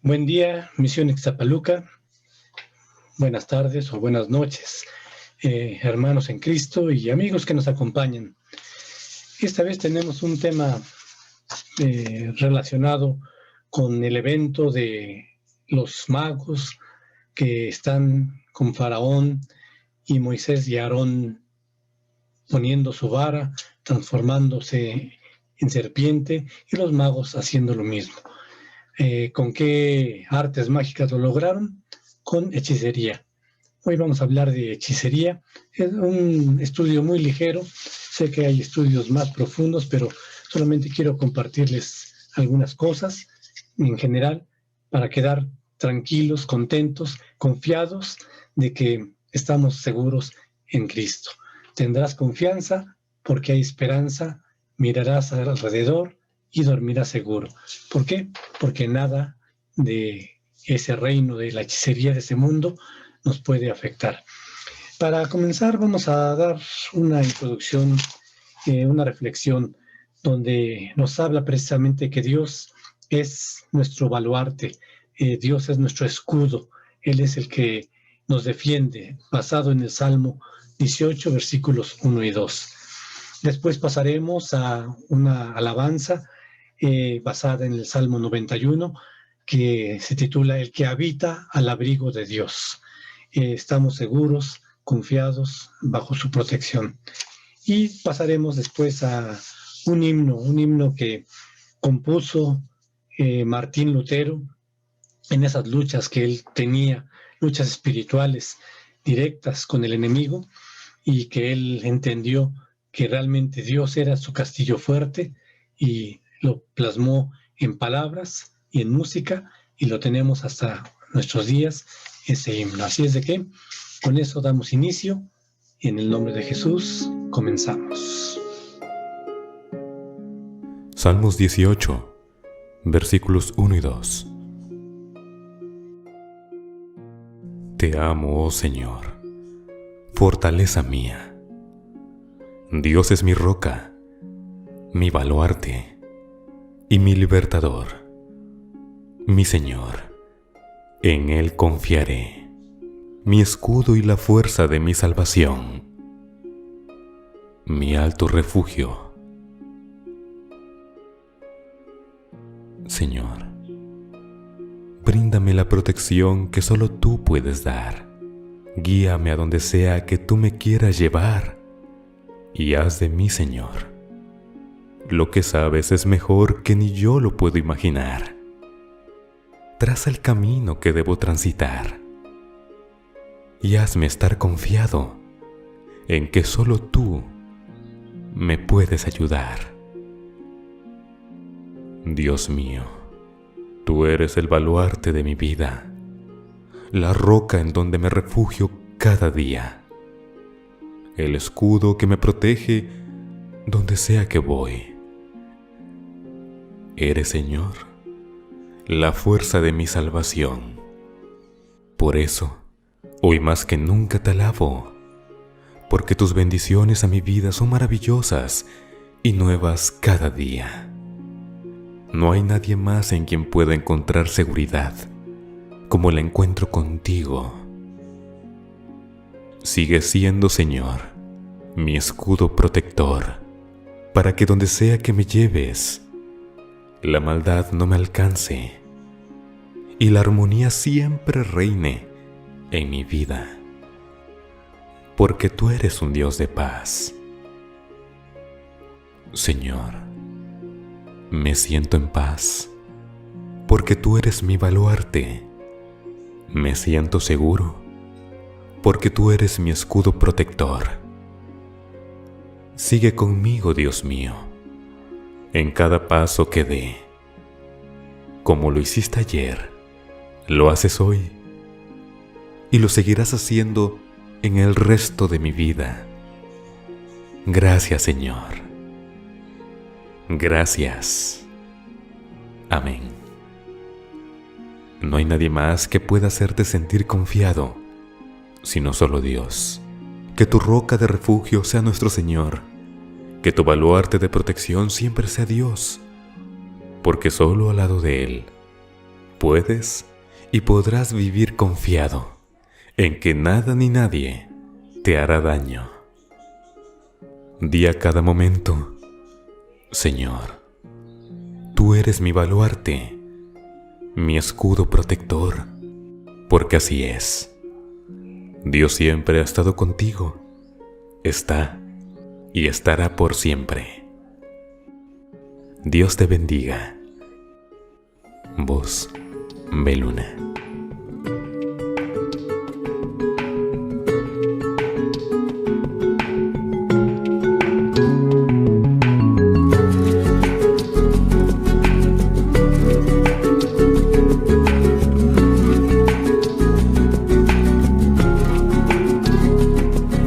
Buen día, Misión Ixtapaluca. Buenas tardes o buenas noches, hermanos en Cristo y amigos que nos acompañan. Esta vez tenemos un tema relacionado con el evento de los magos que están con Faraón y Moisés y Aarón poniendo su vara, transformándose en serpiente, y los magos haciendo lo mismo. ¿Con qué artes mágicas lo lograron? Con hechicería. Hoy vamos a hablar de hechicería. Es un estudio muy ligero. Sé que hay estudios más profundos, pero solamente quiero compartirles algunas cosas en general para quedar tranquilos, contentos, confiados de que estamos seguros en Cristo. Tendrás confianza porque hay esperanza, mirarás alrededor y dormirás seguro. ¿Por qué? Porque nada de ese reino, de la hechicería de ese mundo, nos puede afectar. Para comenzar, vamos a dar una introducción, una reflexión, donde nos habla precisamente que Dios es nuestro baluarte, Dios es nuestro escudo, Él es el que nos defiende, basado en el Salmo 18, versículos 1 y 2. Después pasaremos a una alabanza basada en el Salmo 91, que se titula El que habita al abrigo de Dios. Estamos seguros, confiados bajo su protección. Y pasaremos después a un himno que compuso Martín Lutero en esas luchas que él tenía, luchas espirituales directas con el enemigo, y que él entendió que realmente Dios era su castillo fuerte, y lo plasmó en palabras y en música, y lo tenemos hasta nuestros días, ese himno. Así es de que con eso damos inicio, y en el nombre de Jesús comenzamos. Salmos 18, versículos 1 y 2. Te amo, oh Señor, fortaleza mía. Dios es mi roca, mi baluarte y mi libertador, mi Señor, en Él confiaré, mi escudo y la fuerza de mi salvación, mi alto refugio. Señor, bríndame la protección que solo tú puedes dar. Guíame a donde sea que tú me quieras llevar, y haz de mí, Señor, lo que sabes es mejor que ni yo lo puedo imaginar. Traza el camino que debo transitar, y hazme estar confiado en que solo tú me puedes ayudar. Dios mío, tú eres el baluarte de mi vida, la roca en donde me refugio cada día, el escudo que me protege donde sea que voy. Eres, Señor, la fuerza de mi salvación. Por eso, hoy más que nunca te alabo, porque tus bendiciones a mi vida son maravillosas y nuevas cada día. No hay nadie más en quien pueda encontrar seguridad como la encuentro contigo. Sigue siendo, Señor, mi escudo protector, para que donde sea que me lleves, la maldad no me alcance y la armonía siempre reine en mi vida, porque tú eres un Dios de paz. Señor, me siento en paz, porque tú eres mi baluarte. Me siento seguro, porque tú eres mi escudo protector. Sigue conmigo, Dios mío, en cada paso que dé. Como lo hiciste ayer, lo haces hoy, y lo seguirás haciendo en el resto de mi vida. Gracias, Señor. Gracias. Amén. No hay nadie más que pueda hacerte sentir confiado, sino solo Dios. Que tu roca de refugio sea nuestro Señor, que tu baluarte de protección siempre sea Dios, porque solo al lado de Él puedes y podrás vivir confiado en que nada ni nadie te hará daño. Di a cada momento: Señor, tú eres mi baluarte, mi escudo protector, porque así es. Dios siempre ha estado contigo, está y estará por siempre. Dios te bendiga. Voz Beluna.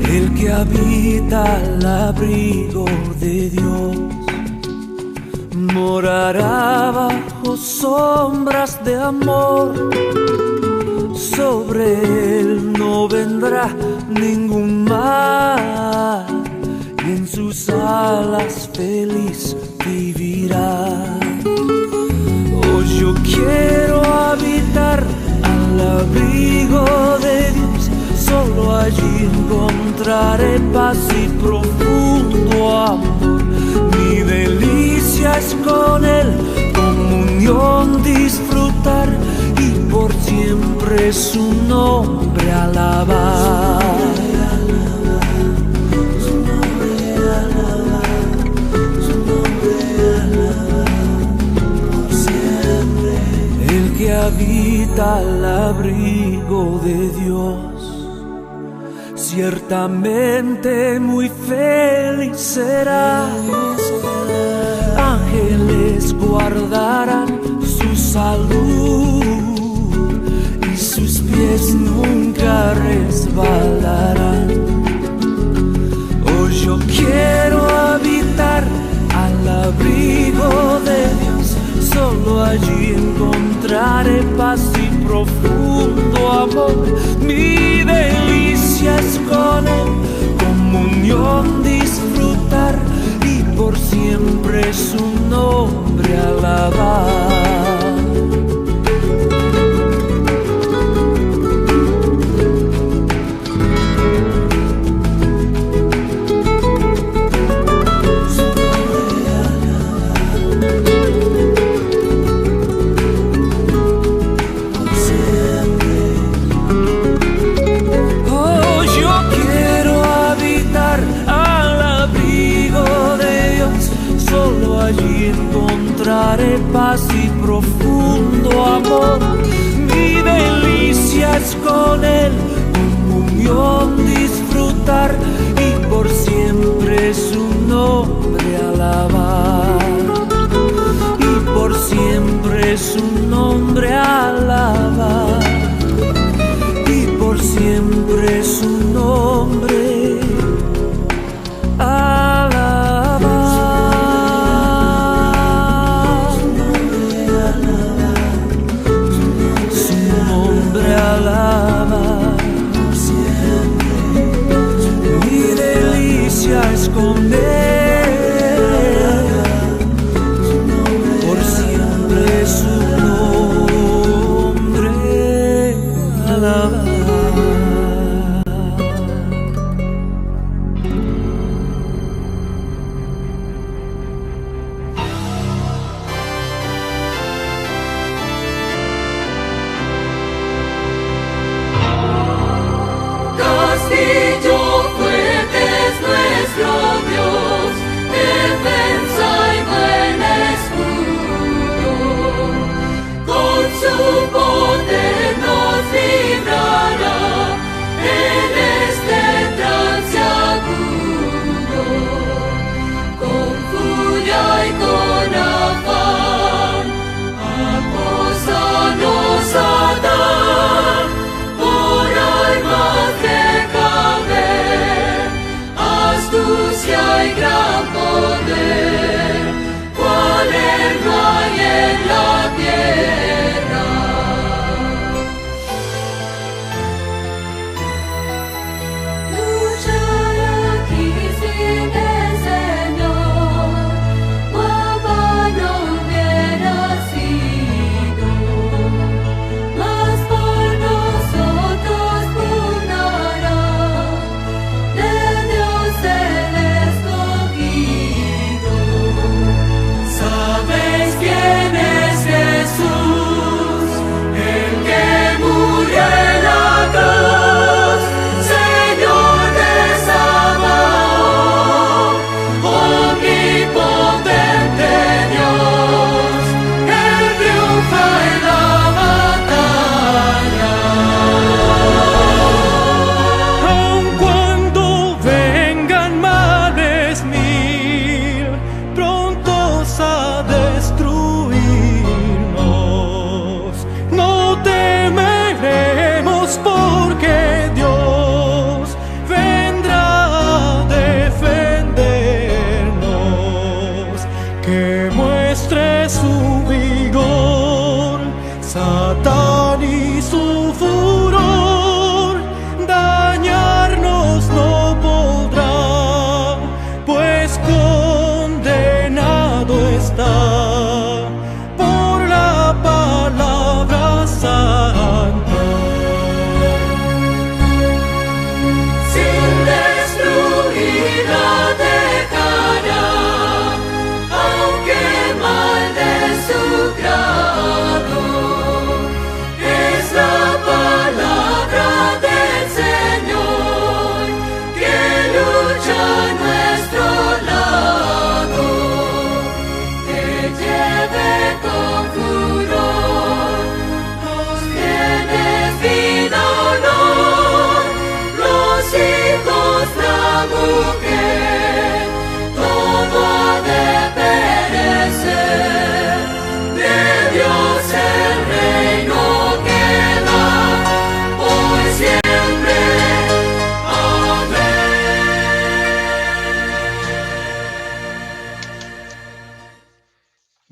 El que habita al abrigo de Dios morará bajo sombras de amor. Sobre él no vendrá ningún mal, y en sus alas feliz vivirá. Hoy yo quiero habitar al abrigo de Dios, solo allí encontraré paz y profundo amor. Mi delicia es con él, comunión disfrutar, y por siempre su nombre alabar. El que habita al abrigo de Dios ciertamente muy feliz será. Ángeles guardarán su salud y sus pies nunca resbalarán. Hoy yo quiero habitar al abrigo de Dios, solo allí encontraré paz y profundo amor. Mi delicia es con él, comunión disfrutar, y por siempre su nombre alabar. Allí encontraré paz y profundo amor. Mi delicia es con él, comunión disfrutar, y por siempre su nombre alabar. Y por siempre su nombre alabar. Y por siempre su nombre alabar. Mi delicia es con él, por siempre su nombre alabar. Castillo fuerte es nuestro Dios.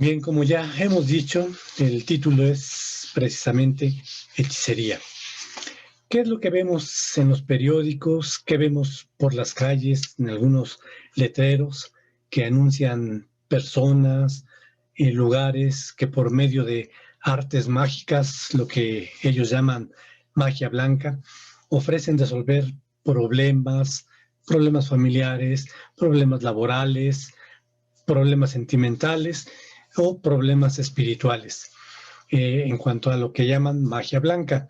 Bien, como ya hemos dicho, el título es precisamente hechicería. ¿Qué es lo que vemos en los periódicos? ¿Qué vemos por las calles, en algunos letreros que anuncian personas, lugares que por medio de artes mágicas, lo que ellos llaman magia blanca, ofrecen resolver problemas familiares, problemas laborales, problemas sentimentales o problemas espirituales, en cuanto a lo que llaman magia blanca?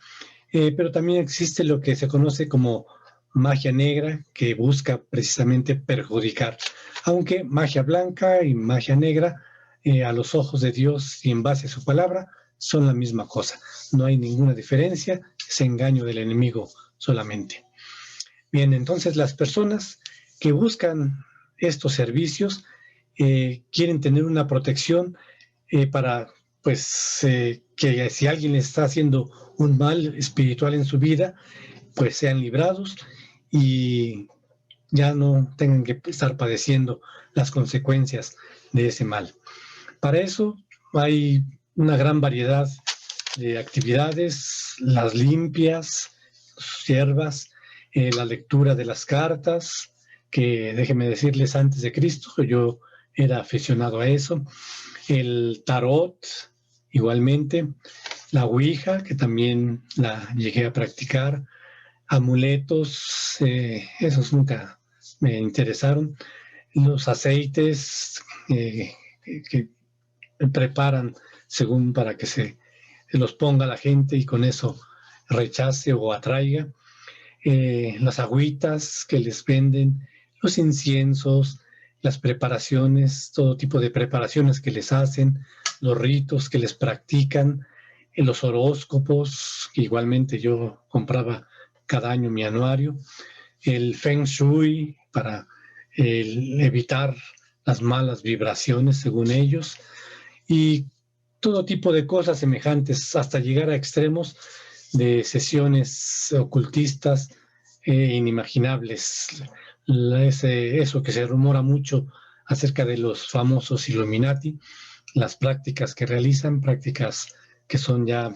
Pero también existe lo que se conoce como magia negra, que busca precisamente perjudicar. Aunque magia blanca y magia negra, a los ojos de Dios y en base a su palabra, son la misma cosa. No hay ninguna diferencia, es engaño del enemigo solamente. Bien, entonces las personas que buscan estos servicios quieren tener una protección para, pues, que si alguien les está haciendo un mal espiritual en su vida, pues sean librados y ya no tengan que estar padeciendo las consecuencias de ese mal. Para eso hay una gran variedad de actividades, las limpias, hierbas, la lectura de las cartas, que déjenme decirles, antes de Cristo yo era aficionado a eso, el tarot, igualmente, la ouija, que también la llegué a practicar, amuletos, esos nunca me interesaron, los aceites que preparan según para que se los ponga la gente y con eso rechace o atraiga, las agüitas que les venden, los inciensos, las preparaciones, todo tipo de preparaciones que les hacen, los ritos que les practican, los horóscopos, que igualmente yo compraba cada año mi anuario, el Feng Shui para evitar las malas vibraciones según ellos, y todo tipo de cosas semejantes, hasta llegar a extremos de sesiones ocultistas inimaginables. Eso que se rumora mucho acerca de los famosos Illuminati, las prácticas que realizan, prácticas que son ya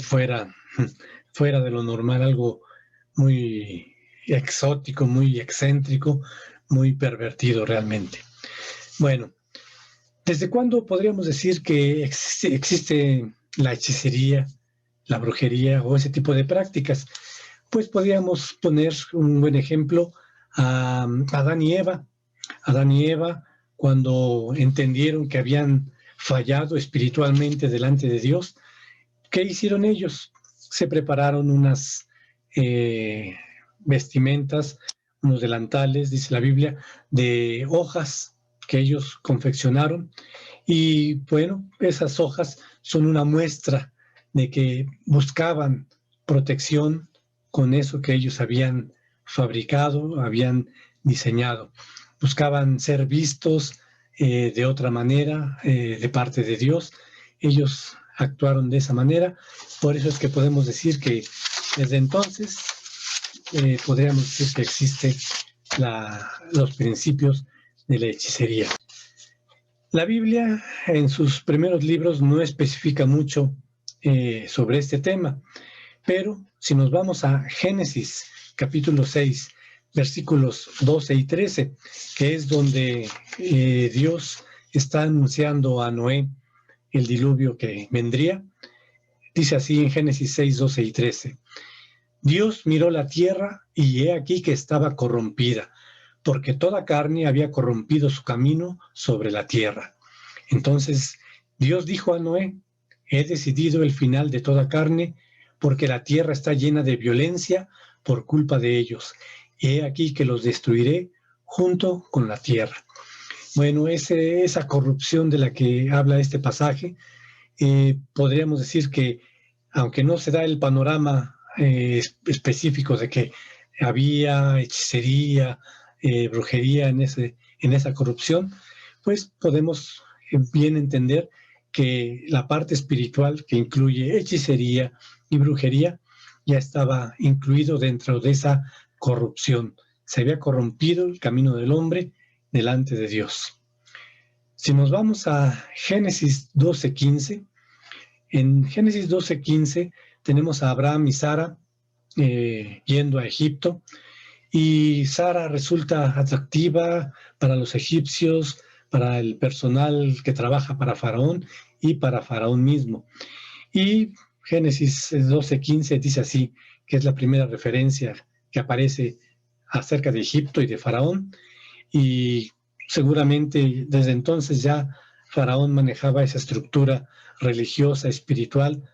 fuera de lo normal, algo muy exótico, muy excéntrico, muy pervertido realmente. Bueno, ¿desde cuándo podríamos decir que existe la hechicería, la brujería o ese tipo de prácticas? Pues podríamos poner un buen ejemplo a Adán y Eva. Adán y Eva, cuando entendieron que habían fallado espiritualmente delante de Dios, ¿qué hicieron ellos? Se prepararon unas vestimentas, unos delantales, dice la Biblia, de hojas que ellos confeccionaron. Y bueno, esas hojas son una muestra de que buscaban protección con eso que ellos habían fabricado, habían diseñado. Buscaban ser vistos de otra manera de parte de Dios. Ellos actuaron de esa manera. Por eso es que podemos decir que desde entonces podríamos decir que existen los principios de la hechicería. La Biblia en sus primeros libros no especifica mucho sobre este tema, pero si nos vamos a Génesis capítulo 6, versículos 12 y 13, que es donde Dios está anunciando a Noé el diluvio que vendría, dice así en Génesis 6, 12 y 13. Dios miró la tierra y he aquí que estaba corrompida, porque toda carne había corrompido su camino sobre la tierra. Entonces Dios dijo a Noé, he decidido el final de toda carne, porque la tierra está llena de violencia por culpa de ellos. He aquí que los destruiré junto con la tierra. Bueno, esa corrupción de la que habla este pasaje, podríamos decir que, aunque no se da el panorama específico de que había hechicería, brujería en esa corrupción, pues podemos bien entender que la parte espiritual, que incluye hechicería y brujería, ya estaba incluido dentro de esa corrupción. Se había corrompido el camino del hombre delante de Dios. Si nos vamos a Génesis 12:15, en Génesis 12:15 tenemos a Abraham y Sara yendo a Egipto, y Sara resulta atractiva para los egipcios, para el personal que trabaja para Faraón y para Faraón mismo. Y Génesis 12:15 dice así, que es la primera referencia que aparece acerca de Egipto y de Faraón, y seguramente desde entonces ya Faraón manejaba esa estructura religiosa, espiritual,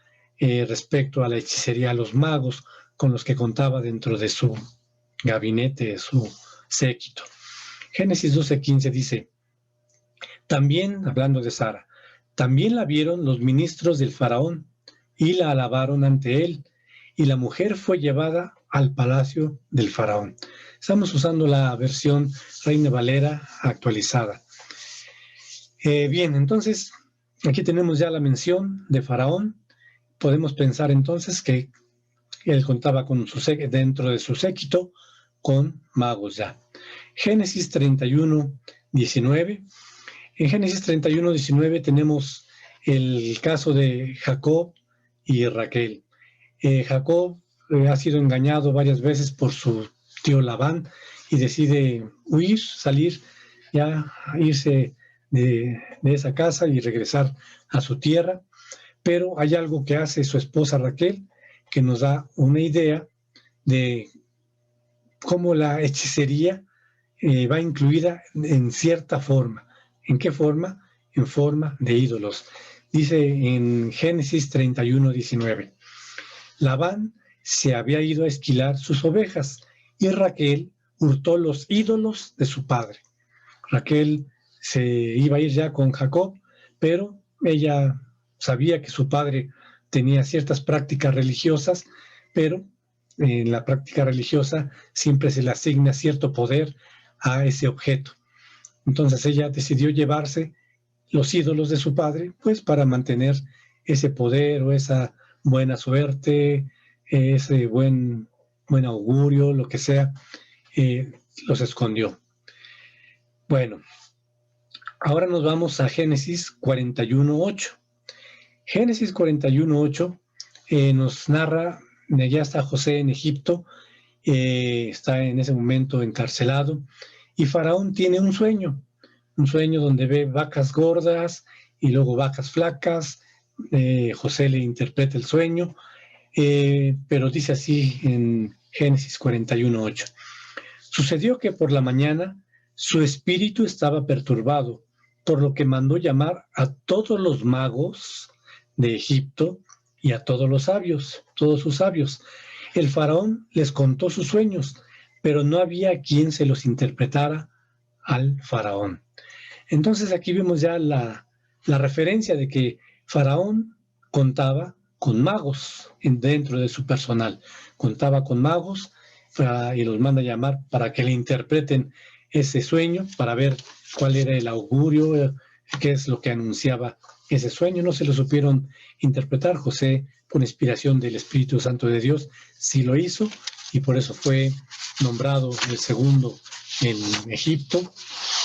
respecto a la hechicería, a los magos con los que contaba dentro de su gabinete, su séquito. Génesis 12:15 dice, también, hablando de Sara, también la vieron los ministros del Faraón y la alabaron ante él, y la mujer fue llevada al palacio del Faraón. Estamos usando la versión Reina Valera actualizada. Bien, entonces, aquí tenemos ya la mención de Faraón. Podemos pensar entonces que él contaba con dentro de su séquito con magos ya. Génesis 31:19. En Génesis 31:19 tenemos el caso de Jacob y Raquel. Jacob ha sido engañado varias veces por su tío Labán y decide huir, salir, ya irse de esa casa y regresar a su tierra. Pero hay algo que hace su esposa Raquel que nos da una idea de cómo la hechicería va incluida en cierta forma. ¿En qué forma? En forma de ídolos. Dice en Génesis 31:19, Labán se había ido a esquilar sus ovejas y Raquel hurtó los ídolos de su padre. Raquel se iba a ir ya con Jacob, pero ella sabía que su padre tenía ciertas prácticas religiosas, pero en la práctica religiosa siempre se le asigna cierto poder a ese objeto. Entonces ella decidió llevarse los ídolos de su padre, pues para mantener ese poder o esa buena suerte, ese buen augurio, lo que sea, los escondió. Bueno, ahora nos vamos a Génesis 41:8. Génesis 41:8 nos narra, ya está José en Egipto, está en ese momento encarcelado, y Faraón tiene un sueño donde ve vacas gordas y luego vacas flacas. José le interpreta el sueño, pero dice así en Génesis 41:8. Sucedió que por la mañana su espíritu estaba perturbado, por lo que mandó llamar a todos los magos de Egipto y a todos los sabios, todos sus sabios. El faraón les contó sus sueños, pero no había quien se los interpretara al faraón. Entonces aquí vemos ya la referencia de que Faraón contaba con magos dentro de su personal. Contaba con magos y los manda a llamar para que le interpreten ese sueño, para ver cuál era el augurio, qué es lo que anunciaba ese sueño. No se lo supieron interpretar. José, con inspiración del Espíritu Santo de Dios, sí lo hizo, y por eso fue nombrado el segundo en Egipto,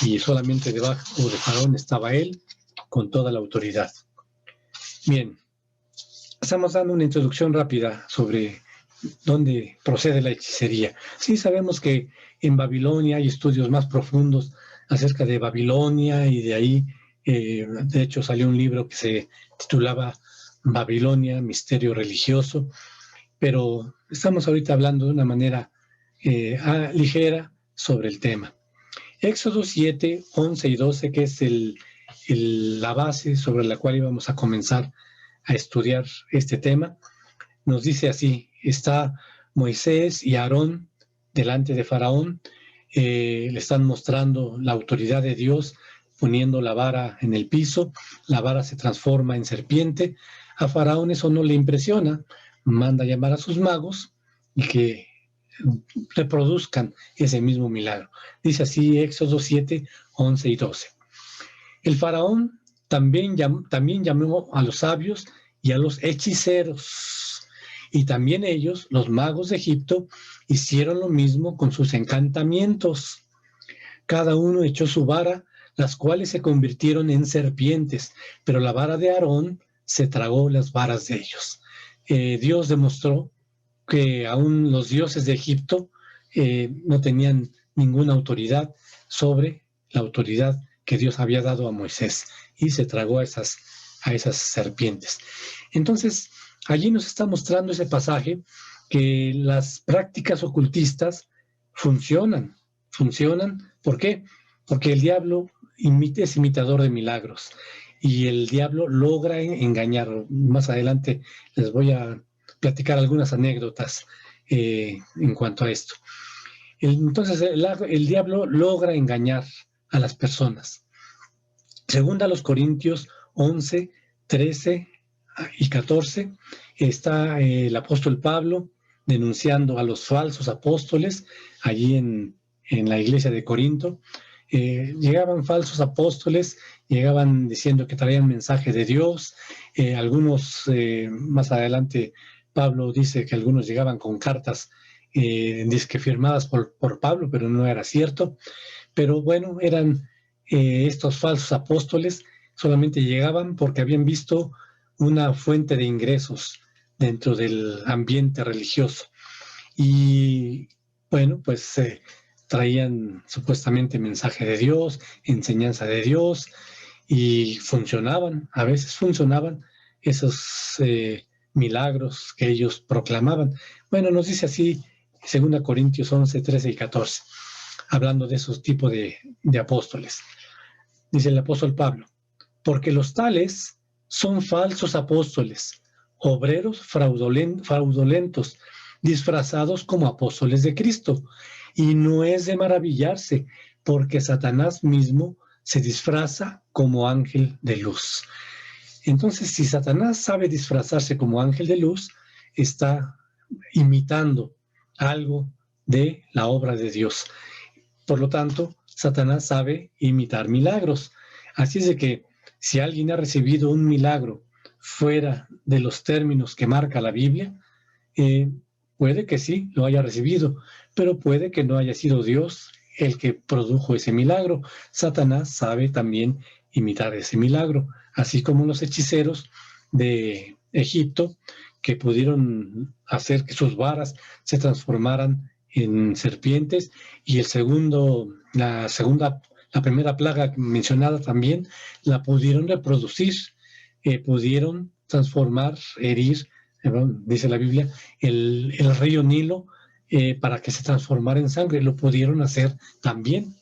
y solamente debajo de Faraón estaba él con toda la autoridad. Bien, estamos dando una introducción rápida sobre dónde procede la hechicería. Sí sabemos que en Babilonia hay estudios más profundos acerca de Babilonia, y de ahí, de hecho, salió un libro que se titulaba Babilonia, Misterio Religioso, pero estamos ahorita hablando de una manera ligera sobre el tema. Éxodo 7, 11 y 12, que es la base sobre la cual íbamos a comenzar a estudiar este tema, nos dice así: está Moisés y Aarón delante de Faraón, le están mostrando la autoridad de Dios, poniendo la vara en el piso, la vara se transforma en serpiente. A Faraón eso no le impresiona, manda a llamar a sus magos y que reproduzcan ese mismo milagro. Dice así Éxodo 7, 11 y 12. El faraón también llamó a los sabios y a los hechiceros, y también ellos, los magos de Egipto, hicieron lo mismo con sus encantamientos. Cada uno echó su vara las cuales se convirtieron en serpientes, pero la vara de Aarón se tragó las varas de ellos. Dios demostró que aún los dioses de Egipto no tenían ninguna autoridad sobre la autoridad que Dios había dado a Moisés, y se tragó a esas serpientes. Entonces, allí nos está mostrando ese pasaje que las prácticas ocultistas funcionan. ¿Por qué? Porque el diablo es imitador de milagros y el diablo logra engañar. Más adelante les voy a platicar algunas anécdotas en cuanto a esto. Entonces, el diablo logra engañar a las personas. Según a los Corintios 11, 13 y 14, está el apóstol Pablo denunciando a los falsos apóstoles allí en la iglesia de Corinto. Llegaban falsos apóstoles, llegaban diciendo que traían mensaje de Dios. Algunos, más adelante, Pablo dice que algunos llegaban con cartas dizque firmadas por Pablo, pero no era cierto. Pero bueno, eran estos falsos apóstoles, solamente llegaban porque habían visto una fuente de ingresos dentro del ambiente religioso. Y bueno, pues traían supuestamente mensaje de Dios, enseñanza de Dios, y a veces funcionaban esos milagros que ellos proclamaban. Bueno, nos dice así 2 Corintios 11, 13 y 14, hablando de esos tipos de apóstoles. Dice el apóstol Pablo: porque los tales son falsos apóstoles, obreros fraudulentos, disfrazados como apóstoles de Cristo. Y no es de maravillarse, porque Satanás mismo se disfraza como ángel de luz. Entonces, si Satanás sabe disfrazarse como ángel de luz, está imitando algo de la obra de Dios. Por lo tanto, Satanás sabe imitar milagros. Así es de que si alguien ha recibido un milagro fuera de los términos que marca la Biblia, puede que sí lo haya recibido, pero puede que no haya sido Dios el que produjo ese milagro. Satanás sabe también imitar ese milagro, así como los hechiceros de Egipto, que pudieron hacer que sus varas se transformaran en serpientes, y la primera plaga mencionada también la pudieron reproducir, pudieron transformar, herir, dice la Biblia, el río Nilo para que se transformara en sangre. Lo pudieron hacer también.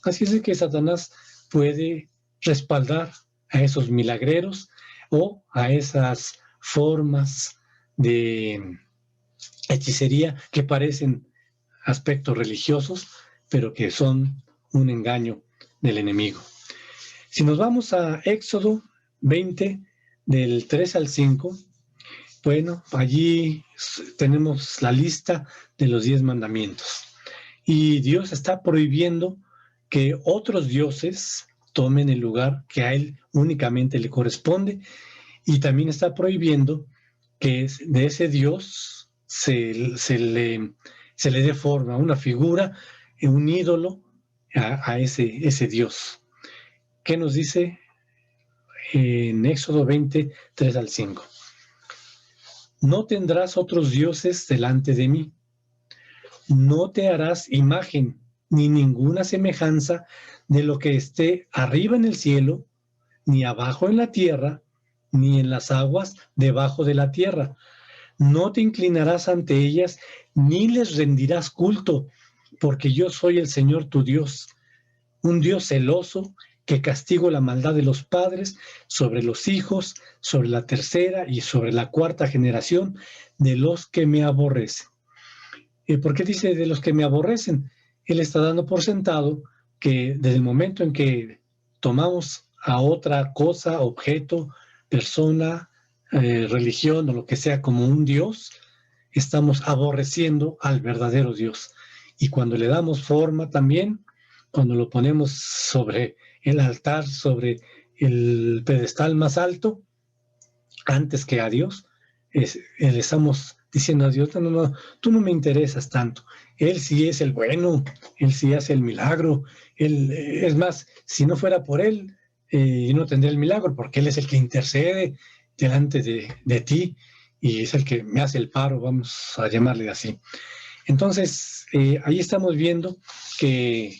Así es de que Satanás puede respaldar a esos milagreros o a esas formas de hechicería que parecen aspectos religiosos, pero que son un engaño del enemigo. Si nos vamos a Éxodo 20, del 3 al 5, bueno, allí tenemos la lista de los 10 mandamientos. Y Dios está prohibiendo que otros dioses tomen el lugar que a Él únicamente le corresponde, y también está prohibiendo que de ese Dios se le dé forma, una figura, un ídolo a ese Dios. ¿Qué nos dice en Éxodo 20, 3 al 5? No tendrás otros dioses delante de mí. No te harás imagen ni ninguna semejanza de lo que esté arriba en el cielo, ni abajo en la tierra, ni en las aguas debajo de la tierra. No te inclinarás ante ellas, ni les rendirás culto, porque yo soy el Señor tu Dios, un Dios celoso, que castigo la maldad de los padres sobre los hijos, sobre la tercera y sobre la cuarta generación de los que me aborrecen. ¿Por qué dice de los que me aborrecen? Él está dando por sentado que desde el momento en que tomamos a otra cosa, objeto, persona, religión o lo que sea como un Dios, estamos aborreciendo al verdadero Dios. Y cuando le damos forma también, cuando lo ponemos sobre el altar, sobre el pedestal más alto, antes que a Dios, le estamos diciendo a Dios, no, tú no me interesas tanto. Él sí es el bueno, Él sí hace el milagro. Es más, si no fuera por Él, yo no tendría el milagro, porque Él es el que intercede delante de ti y es el que me hace el paro, vamos a llamarle así. Entonces, ahí estamos viendo que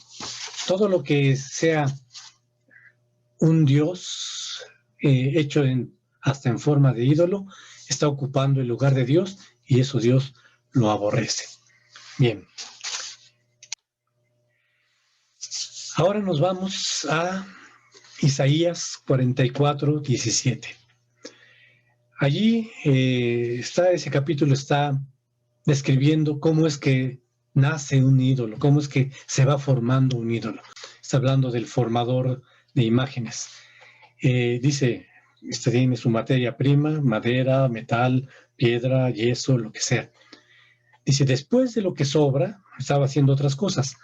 todo lo que sea un Dios hecho hasta en forma de ídolo está ocupando el lugar de Dios y eso Dios lo aborrece. Bien. Ahora nos vamos a Isaías 44, 17. Allí ese capítulo está describiendo cómo es que nace un ídolo, cómo es que se va formando un ídolo. Está hablando del formador de imágenes. Dice, tiene su materia prima, madera, metal, piedra, yeso, lo que sea. Dice, después de lo que sobra, estaba haciendo otras cosas.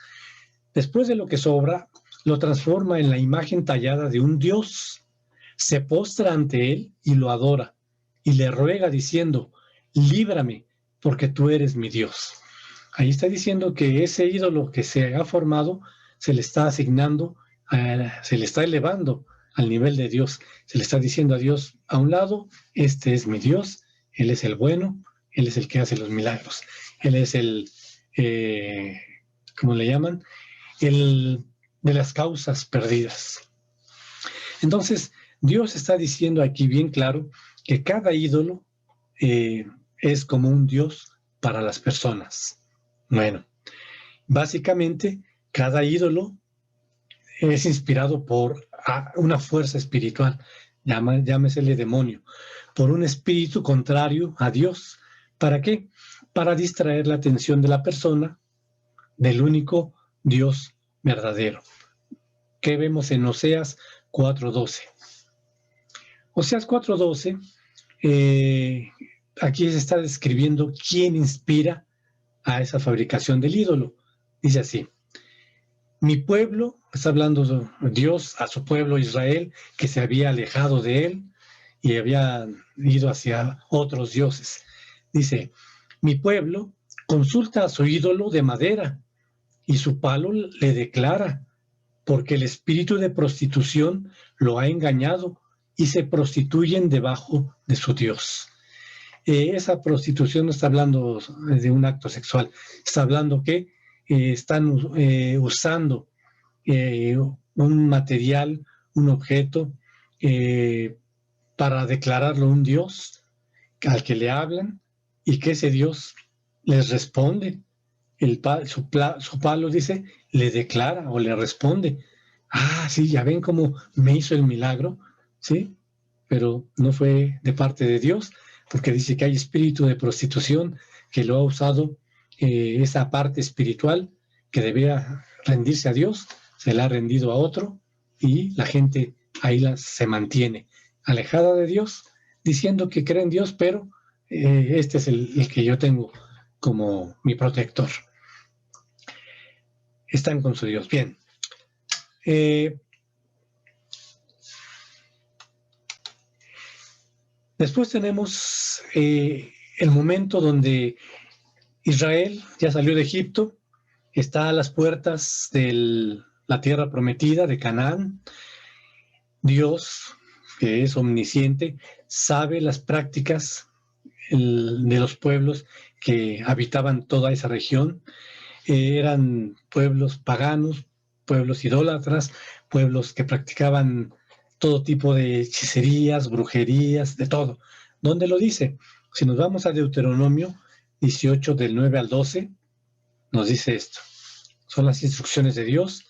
Después de lo que sobra, lo transforma en la imagen tallada de un dios. Se postra ante él y lo adora. Y le ruega diciendo, líbrame, porque tú eres mi Dios. Ahí está diciendo que ese ídolo que se ha formado se le está asignando, se le está elevando al nivel de Dios. Se le está diciendo a Dios, a un lado, este es mi Dios, Él es el bueno, Él es el que hace los milagros. Él es el, ¿cómo le llaman? El de las causas perdidas. Entonces, Dios está diciendo aquí bien claro que cada ídolo es como un Dios para las personas. Bueno, básicamente, cada ídolo es inspirado por una fuerza espiritual, llámesele demonio, por un espíritu contrario a Dios. ¿Para qué? Para distraer la atención de la persona del único Dios verdadero. ¿Qué vemos en Oseas 4:12? Oseas 4:12, aquí se está describiendo quién inspira a esa fabricación del ídolo. Dice así, mi pueblo, está hablando Dios a su pueblo Israel, que se había alejado de él y había ido hacia otros dioses. Dice, mi pueblo consulta a su ídolo de madera y su palo le declara, porque el espíritu de prostitución lo ha engañado y se prostituyen debajo de su Dios. Esa prostitución no está hablando de un acto sexual, está hablando que están usando un material, un objeto, para declararlo un Dios al que le hablan y que ese Dios les responde. Su palo, dice, le declara o le responde. Ah, sí, ya ven cómo me hizo el milagro, ¿sí? Pero no fue de parte de Dios, porque dice que hay espíritu de prostitución que lo ha usado, esa parte espiritual que debía rendirse a Dios, se la ha rendido a otro y la gente ahí se mantiene alejada de Dios, diciendo que cree en Dios, pero este es el que yo tengo como mi protector. Están con su Dios. Bien. Después tenemos el momento donde Israel ya salió de Egipto, está a las puertas de la tierra prometida de Canaán. Dios, que es omnisciente, sabe las prácticas de los pueblos que habitaban toda esa región. Eran pueblos paganos, pueblos idólatras, pueblos que practicaban todo tipo de hechicerías, brujerías, de todo. ¿Dónde lo dice? Si nos vamos a Deuteronomio 18, del 9 al 12, nos dice esto. Son las instrucciones de Dios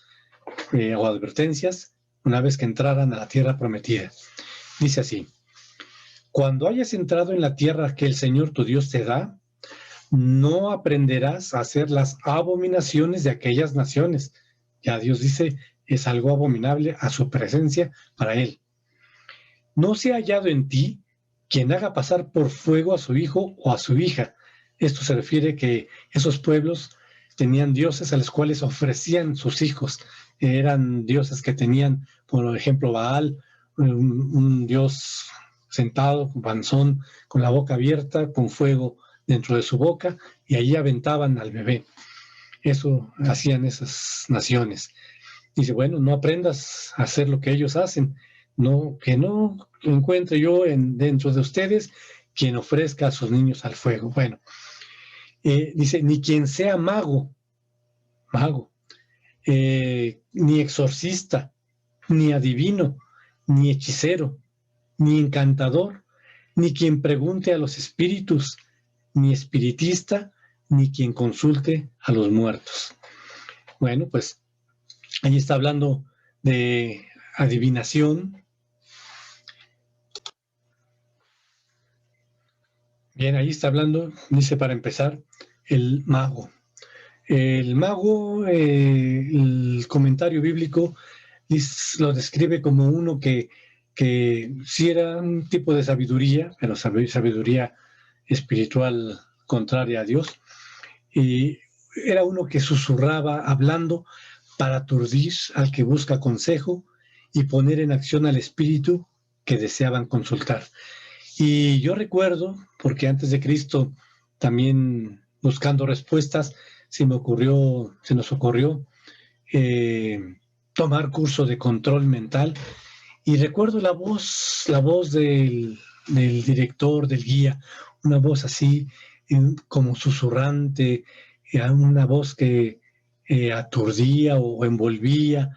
o advertencias una vez que entraran a la tierra prometida. Dice así, cuando hayas entrado en la tierra que el Señor tu Dios te da, no aprenderás a hacer las abominaciones de aquellas naciones. Ya Dios dice, es algo abominable a su presencia para él. No se ha hallado en ti quien haga pasar por fuego a su hijo o a su hija. Esto se refiere que esos pueblos tenían dioses a los cuales ofrecían sus hijos. Eran dioses que tenían, por ejemplo, Baal, un dios sentado, panzón, con la boca abierta, con fuego dentro de su boca y ahí aventaban al bebé. Eso hacían esas naciones. Dice, bueno, no aprendas a hacer lo que ellos hacen, no, que no encuentre yo dentro de ustedes quien ofrezca a sus niños al fuego. Bueno, dice, ni quien sea mago, ni exorcista, ni adivino, ni hechicero, ni encantador, ni quien pregunte a los espíritus, ni espiritista, ni quien consulte a los muertos. Bueno, pues ahí está hablando de adivinación. Bien, ahí está hablando, dice para empezar, el mago. El mago, el comentario bíblico lo describe como uno que sí era un tipo de sabiduría, pero sabiduría espiritual contraria a Dios, y era uno que susurraba hablando para aturdir al que busca consejo y poner en acción al espíritu que deseaban consultar. Y yo recuerdo, porque antes de Cristo, también buscando respuestas, se nos ocurrió tomar curso de control mental, y recuerdo la voz del director, del guía, una voz así como susurrante, una voz que aturdía o envolvía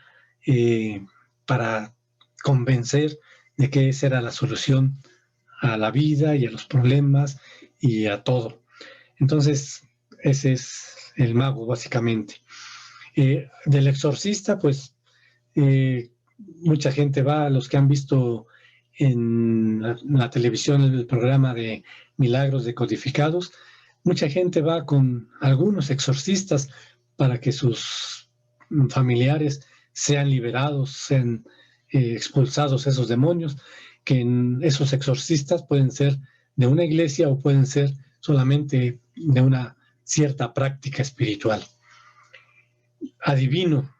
para convencer de que esa era la solución a la vida y a los problemas y a todo. Entonces, ese es el mago, básicamente. Del exorcista, pues, mucha gente va, los que han visto en la televisión el programa de Milagros Decodificados, mucha gente va con algunos exorcistas para que sus familiares sean liberados, sean expulsados esos demonios, que esos exorcistas pueden ser de una iglesia o pueden ser solamente de una cierta práctica espiritual. Adivino.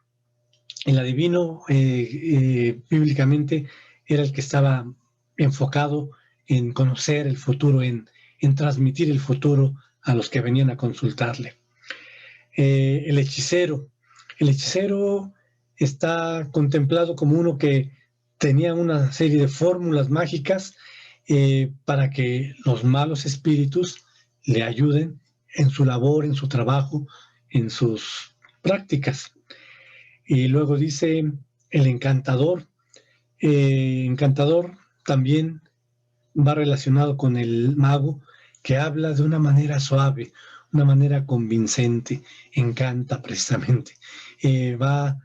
El adivino bíblicamente era el que estaba enfocado en conocer el futuro, en transmitir el futuro a los que venían a consultarle. El hechicero está contemplado como uno que tenía una serie de fórmulas mágicas para que los malos espíritus le ayuden en su labor, en su trabajo, en sus prácticas. Y luego dice el encantador. Encantador también va relacionado con el mago, que habla de una manera suave, una manera convincente, encanta precisamente. Va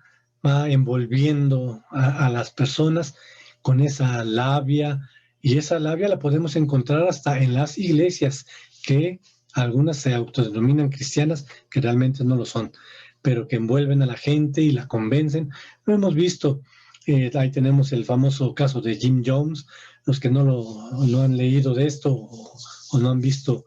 envolviendo a las personas con esa labia, y esa labia la podemos encontrar hasta en las iglesias, que algunas se autodenominan cristianas, que realmente no lo son, pero que envuelven a la gente y la convencen. Lo hemos visto, ahí tenemos el famoso caso de Jim Jones. Los que no lo han leído de esto o no han visto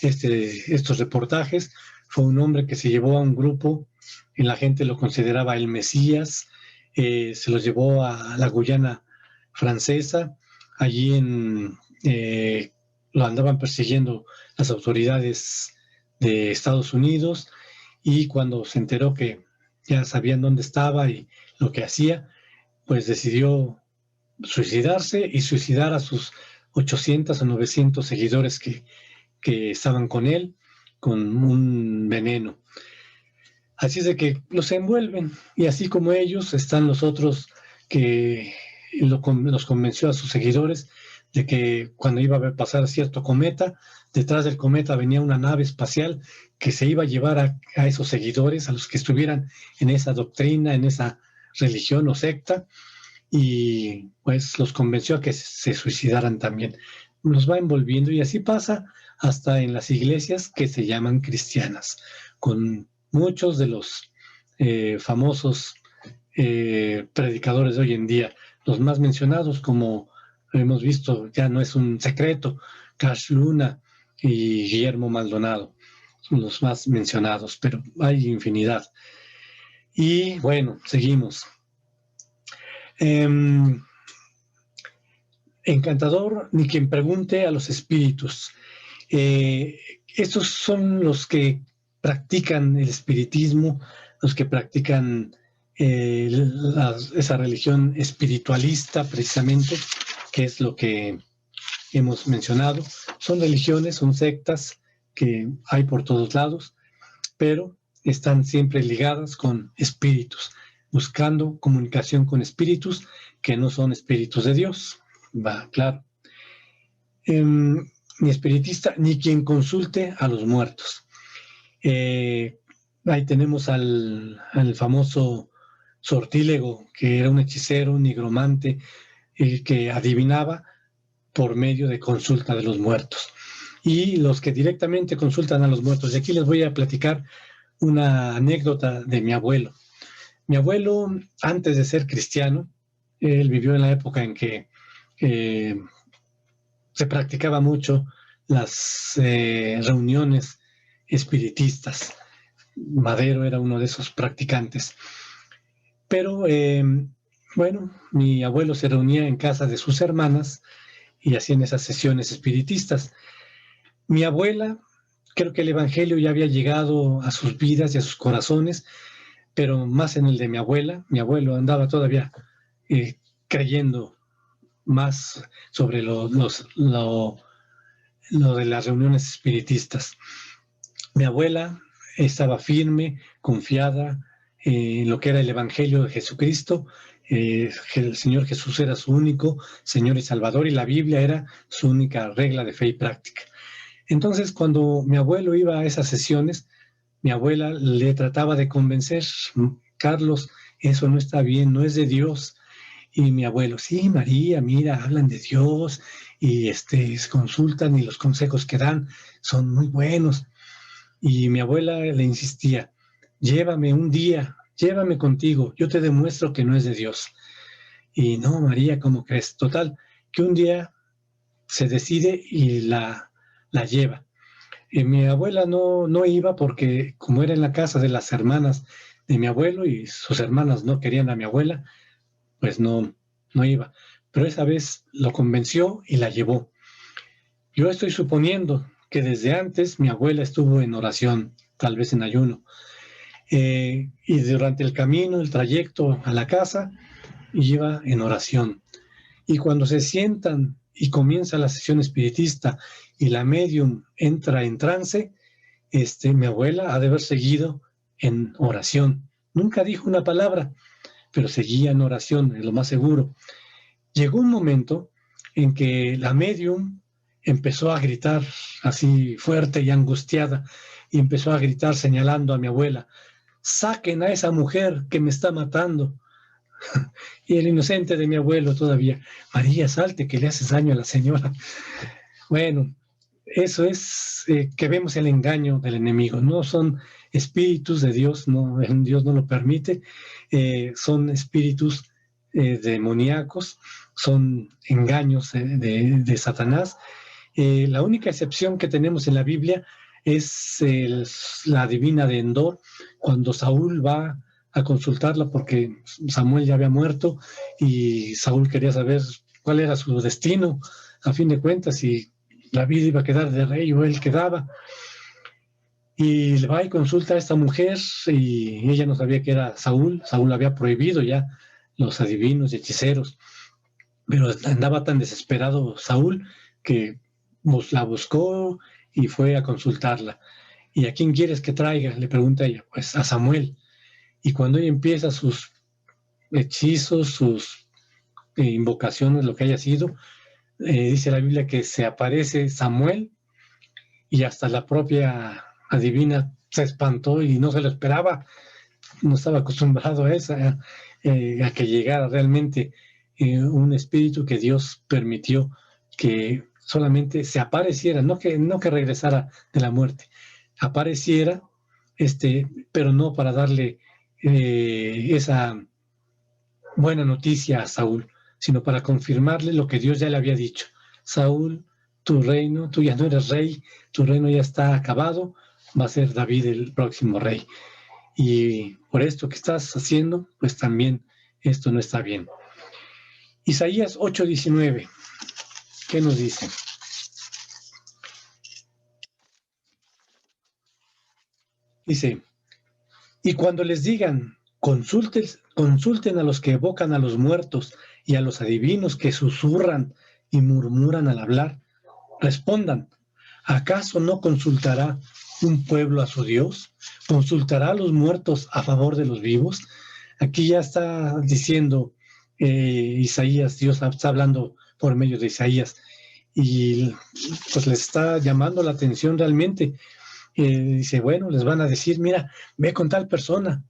estos reportajes, fue un hombre que se llevó a un grupo y la gente lo consideraba el Mesías, se los llevó a la Guyana francesa, allí lo andaban persiguiendo las autoridades de Estados Unidos, y cuando se enteró que ya sabían dónde estaba y lo que hacía, pues decidió suicidarse y suicidar a sus 800 o 900 seguidores que estaban con él, con un veneno. Así es de que los envuelven, y así como ellos están los otros que los convenció a sus seguidores de que cuando iba a pasar cierto cometa, detrás del cometa venía una nave espacial que se iba a llevar a esos seguidores, a los que estuvieran en esa doctrina, en esa religión o secta, y pues los convenció a que se suicidaran también. Los va envolviendo, y así pasa hasta en las iglesias que se llaman cristianas, con muchos de los famosos predicadores de hoy en día, los más mencionados, como hemos visto, ya no es un secreto, Cash Luna y Guillermo Maldonado son los más mencionados, pero hay infinidad. Y bueno, seguimos. Encantador, ni quien pregunte a los espíritus. Estos son los que practican el espiritismo, los que practican esa religión espiritualista, precisamente, que es lo que hemos mencionado. Son religiones, son sectas que hay por todos lados, pero están siempre ligadas con espíritus, buscando comunicación con espíritus que no son espíritus de Dios. Va, claro. Ni espiritista, ni quien consulte a los muertos. Ahí tenemos al famoso sortílego, que era un hechicero, un nigromante, que adivinaba por medio de consulta de los muertos. Y los que directamente consultan a los muertos. Y aquí les voy a platicar una anécdota de mi abuelo. Mi abuelo, antes de ser cristiano, él vivió en la época en que se practicaba mucho las reuniones espiritistas. Madero era uno de esos practicantes. Pero, bueno, mi abuelo se reunía en casa de sus hermanas y hacían esas sesiones espiritistas. Mi abuela, creo que el evangelio ya había llegado a sus vidas y a sus corazones, pero más en el de mi abuela. Mi abuelo andaba todavía creyendo más sobre lo de las reuniones espiritistas. Mi abuela estaba firme, confiada en lo que era el Evangelio de Jesucristo. El Señor Jesús era su único Señor y Salvador, y la Biblia era su única regla de fe y práctica. Entonces, cuando mi abuelo iba a esas sesiones, mi abuela le trataba de convencer: Carlos, eso no está bien, no es de Dios. Y mi abuelo: sí, María, mira, hablan de Dios y consultan, y los consejos que dan son muy buenos. Y mi abuela le insistía: llévame un día, llévame contigo, yo te demuestro que no es de Dios. Y no, María, ¿cómo crees? Total, que un día se decide y la lleva. Mi abuela no iba porque, como era en la casa de las hermanas de mi abuelo y sus hermanas no querían a mi abuela, pues no iba. Pero esa vez lo convenció y la llevó. Yo estoy suponiendo que desde antes mi abuela estuvo en oración, tal vez en ayuno. Y durante el camino, el trayecto a la casa, iba en oración. Y cuando se sientan y comienza la sesión espiritista y la medium entra en trance, mi abuela ha de haber seguido en oración. Nunca dijo una palabra, pero seguía en oración, es lo más seguro. Llegó un momento en que la medium empezó a gritar así fuerte y angustiada, y empezó a gritar señalando a mi abuela: saquen a esa mujer que me está matando. Y el inocente de mi abuelo todavía: María, salte, que le haces daño a la señora. Bueno, eso es que vemos el engaño del enemigo. No son espíritus de Dios, no, Dios no lo permite. Son espíritus demoníacos, son engaños de Satanás. La única excepción que tenemos en la Biblia es la divina de Endor, cuando Saúl va a consultarla porque Samuel ya había muerto y Saúl quería saber cuál era su destino, a fin de cuentas, si David iba a quedar de rey o él quedaba. Y le va y consulta a esta mujer, y ella no sabía que era Saúl. Saúl había prohibido ya los adivinos y hechiceros, pero andaba tan desesperado Saúl que la buscó y fue a consultarla. ¿Y a quién quieres que traiga?, le pregunta ella. Pues a Samuel. Y cuando ella empieza sus hechizos, sus invocaciones, lo que haya sido, dice la Biblia que se aparece Samuel, y hasta la propia adivina se espantó y no se lo esperaba. No estaba acostumbrado a eso, a que llegara realmente un espíritu que Dios permitió que solamente se apareciera, no que regresara de la muerte, apareciera, pero no para darle esa buena noticia a Saúl, sino para confirmarle lo que Dios ya le había dicho: Saúl, tu reino, tú ya no eres rey, tu reino ya está acabado, va a ser David el próximo rey. Y por esto que estás haciendo, pues también esto no está bien. Isaías 8:19, ¿qué nos dice? Dice, y cuando les digan, consulten a los que evocan a los muertos y a los adivinos que susurran y murmuran al hablar, respondan, ¿acaso no consultará un pueblo a su Dios? ¿Consultará a los muertos a favor de los vivos? Aquí ya está diciendo Isaías, Dios está hablando por medio de Isaías, y pues les está llamando la atención realmente. Dice, bueno, les van a decir, mira, ve con tal persona,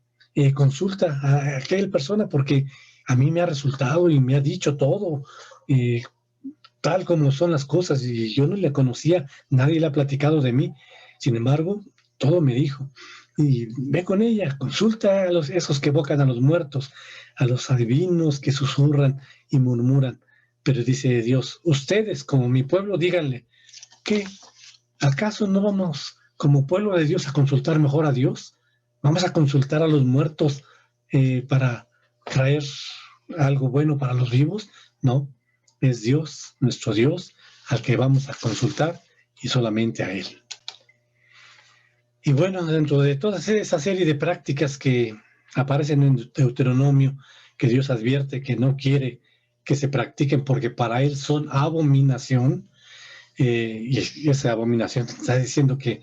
consulta a aquella persona porque a mí me ha resultado y me ha dicho todo, tal como son las cosas, y yo no le conocía, nadie le ha platicado de mí, sin embargo, todo me dijo. Y ve con ella, consulta a esos que evocan a los muertos, a los adivinos que susurran y murmuran. Pero dice Dios, ustedes como mi pueblo, díganle, ¿qué? ¿Acaso no vamos como pueblo de Dios a consultar mejor a Dios? ¿Vamos a consultar a los muertos para traer algo bueno para los vivos? No, es Dios, nuestro Dios, al que vamos a consultar y solamente a Él. Y bueno, dentro de toda esa serie de prácticas que aparecen en Deuteronomio, que Dios advierte que no quiere que se practiquen porque para Él son abominación, y esa abominación está diciendo que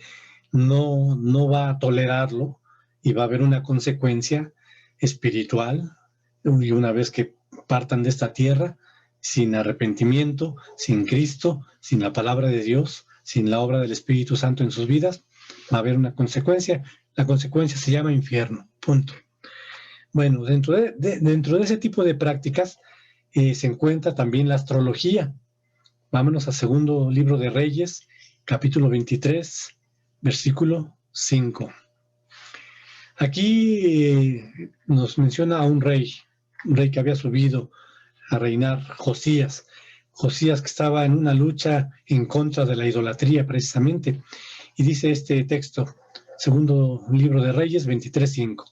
no va a tolerarlo y va a haber una consecuencia espiritual, y una vez que partan de esta tierra, sin arrepentimiento, sin Cristo, sin la palabra de Dios, sin la obra del Espíritu Santo en sus vidas, va a haber una consecuencia. La consecuencia se llama infierno, punto. Bueno, dentro de ese tipo de prácticas se encuentra también la astrología. Vámonos a segundo libro de Reyes, capítulo 23, versículo 5. Aquí nos menciona a un rey que había subido a reinar, Josías. Josías que estaba en una lucha en contra de la idolatría precisamente. Y dice este texto, segundo libro de Reyes 23:5.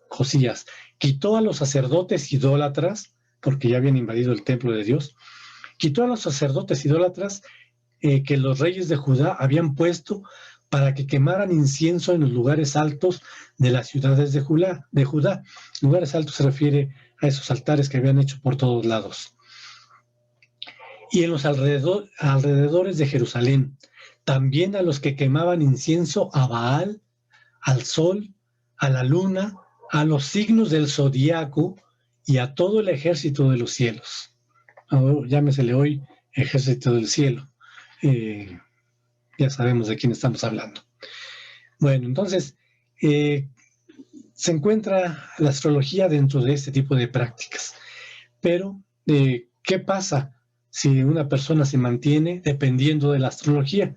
Josías quitó a los sacerdotes idólatras, porque ya habían invadido el templo de Dios, quitó a los sacerdotes idólatras que los reyes de Judá habían puesto para que quemaran incienso en los lugares altos de las ciudades de Judá. Lugares altos se refiere a esos altares que habían hecho por todos lados. Y en los alrededores de Jerusalén, también a los que quemaban incienso a Baal, al sol, a la luna, a los signos del zodiaco y a todo el ejército de los cielos. Llámesele hoy ejército del cielo. Ya sabemos de quién estamos hablando. Bueno, entonces, se encuentra la astrología dentro de este tipo de prácticas. Pero, ¿qué pasa si una persona se mantiene dependiendo de la astrología?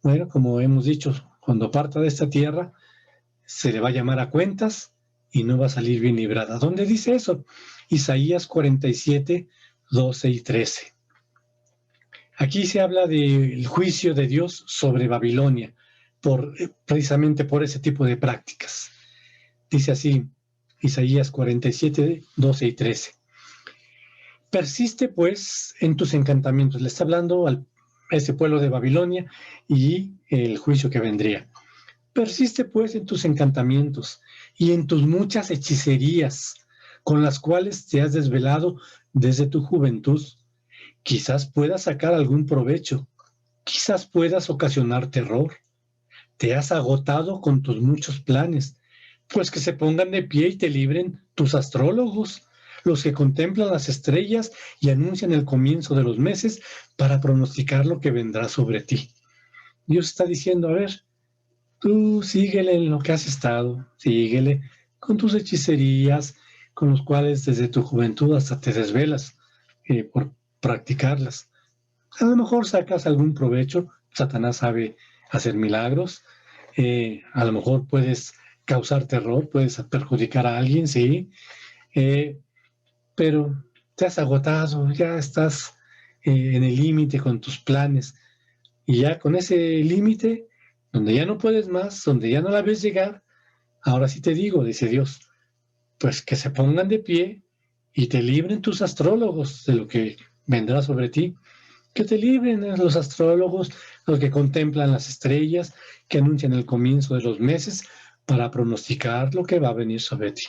Bueno, como hemos dicho, cuando parta de esta tierra, se le va a llamar a cuentas y no va a salir bien librada. ¿Dónde dice eso? Isaías 47, 12 y 13. Aquí se habla del juicio de Dios sobre Babilonia, precisamente por ese tipo de prácticas. Dice así, Isaías 47, 12 y 13. Persiste pues en tus encantamientos. Le está hablando a ese pueblo de Babilonia y el juicio que vendría. Persiste pues en tus encantamientos y en tus muchas hechicerías, con las cuales te has desvelado desde tu juventud. Quizás puedas sacar algún provecho, quizás puedas ocasionar terror. Te has agotado con tus muchos planes, pues que se pongan de pie y te libren tus astrólogos, los que contemplan las estrellas y anuncian el comienzo de los meses para pronosticar lo que vendrá sobre ti. Dios está diciendo, a ver, tú síguele en lo que has estado, síguele con tus hechicerías, con los cuales desde tu juventud hasta te desvelas por practicarlas. A lo mejor sacas algún provecho, Satanás sabe hacer milagros, a lo mejor puedes causar terror, puedes perjudicar a alguien, sí, pero te has agotado, ya estás en el límite con tus planes, y ya con ese límite, donde ya no puedes más, donde ya no la ves llegar, ahora sí te digo, dice Dios, pues que se pongan de pie y te libren tus astrólogos de lo que vendrá sobre ti. Que te libren los astrólogos, los que contemplan las estrellas, que anuncian el comienzo de los meses para pronosticar lo que va a venir sobre ti.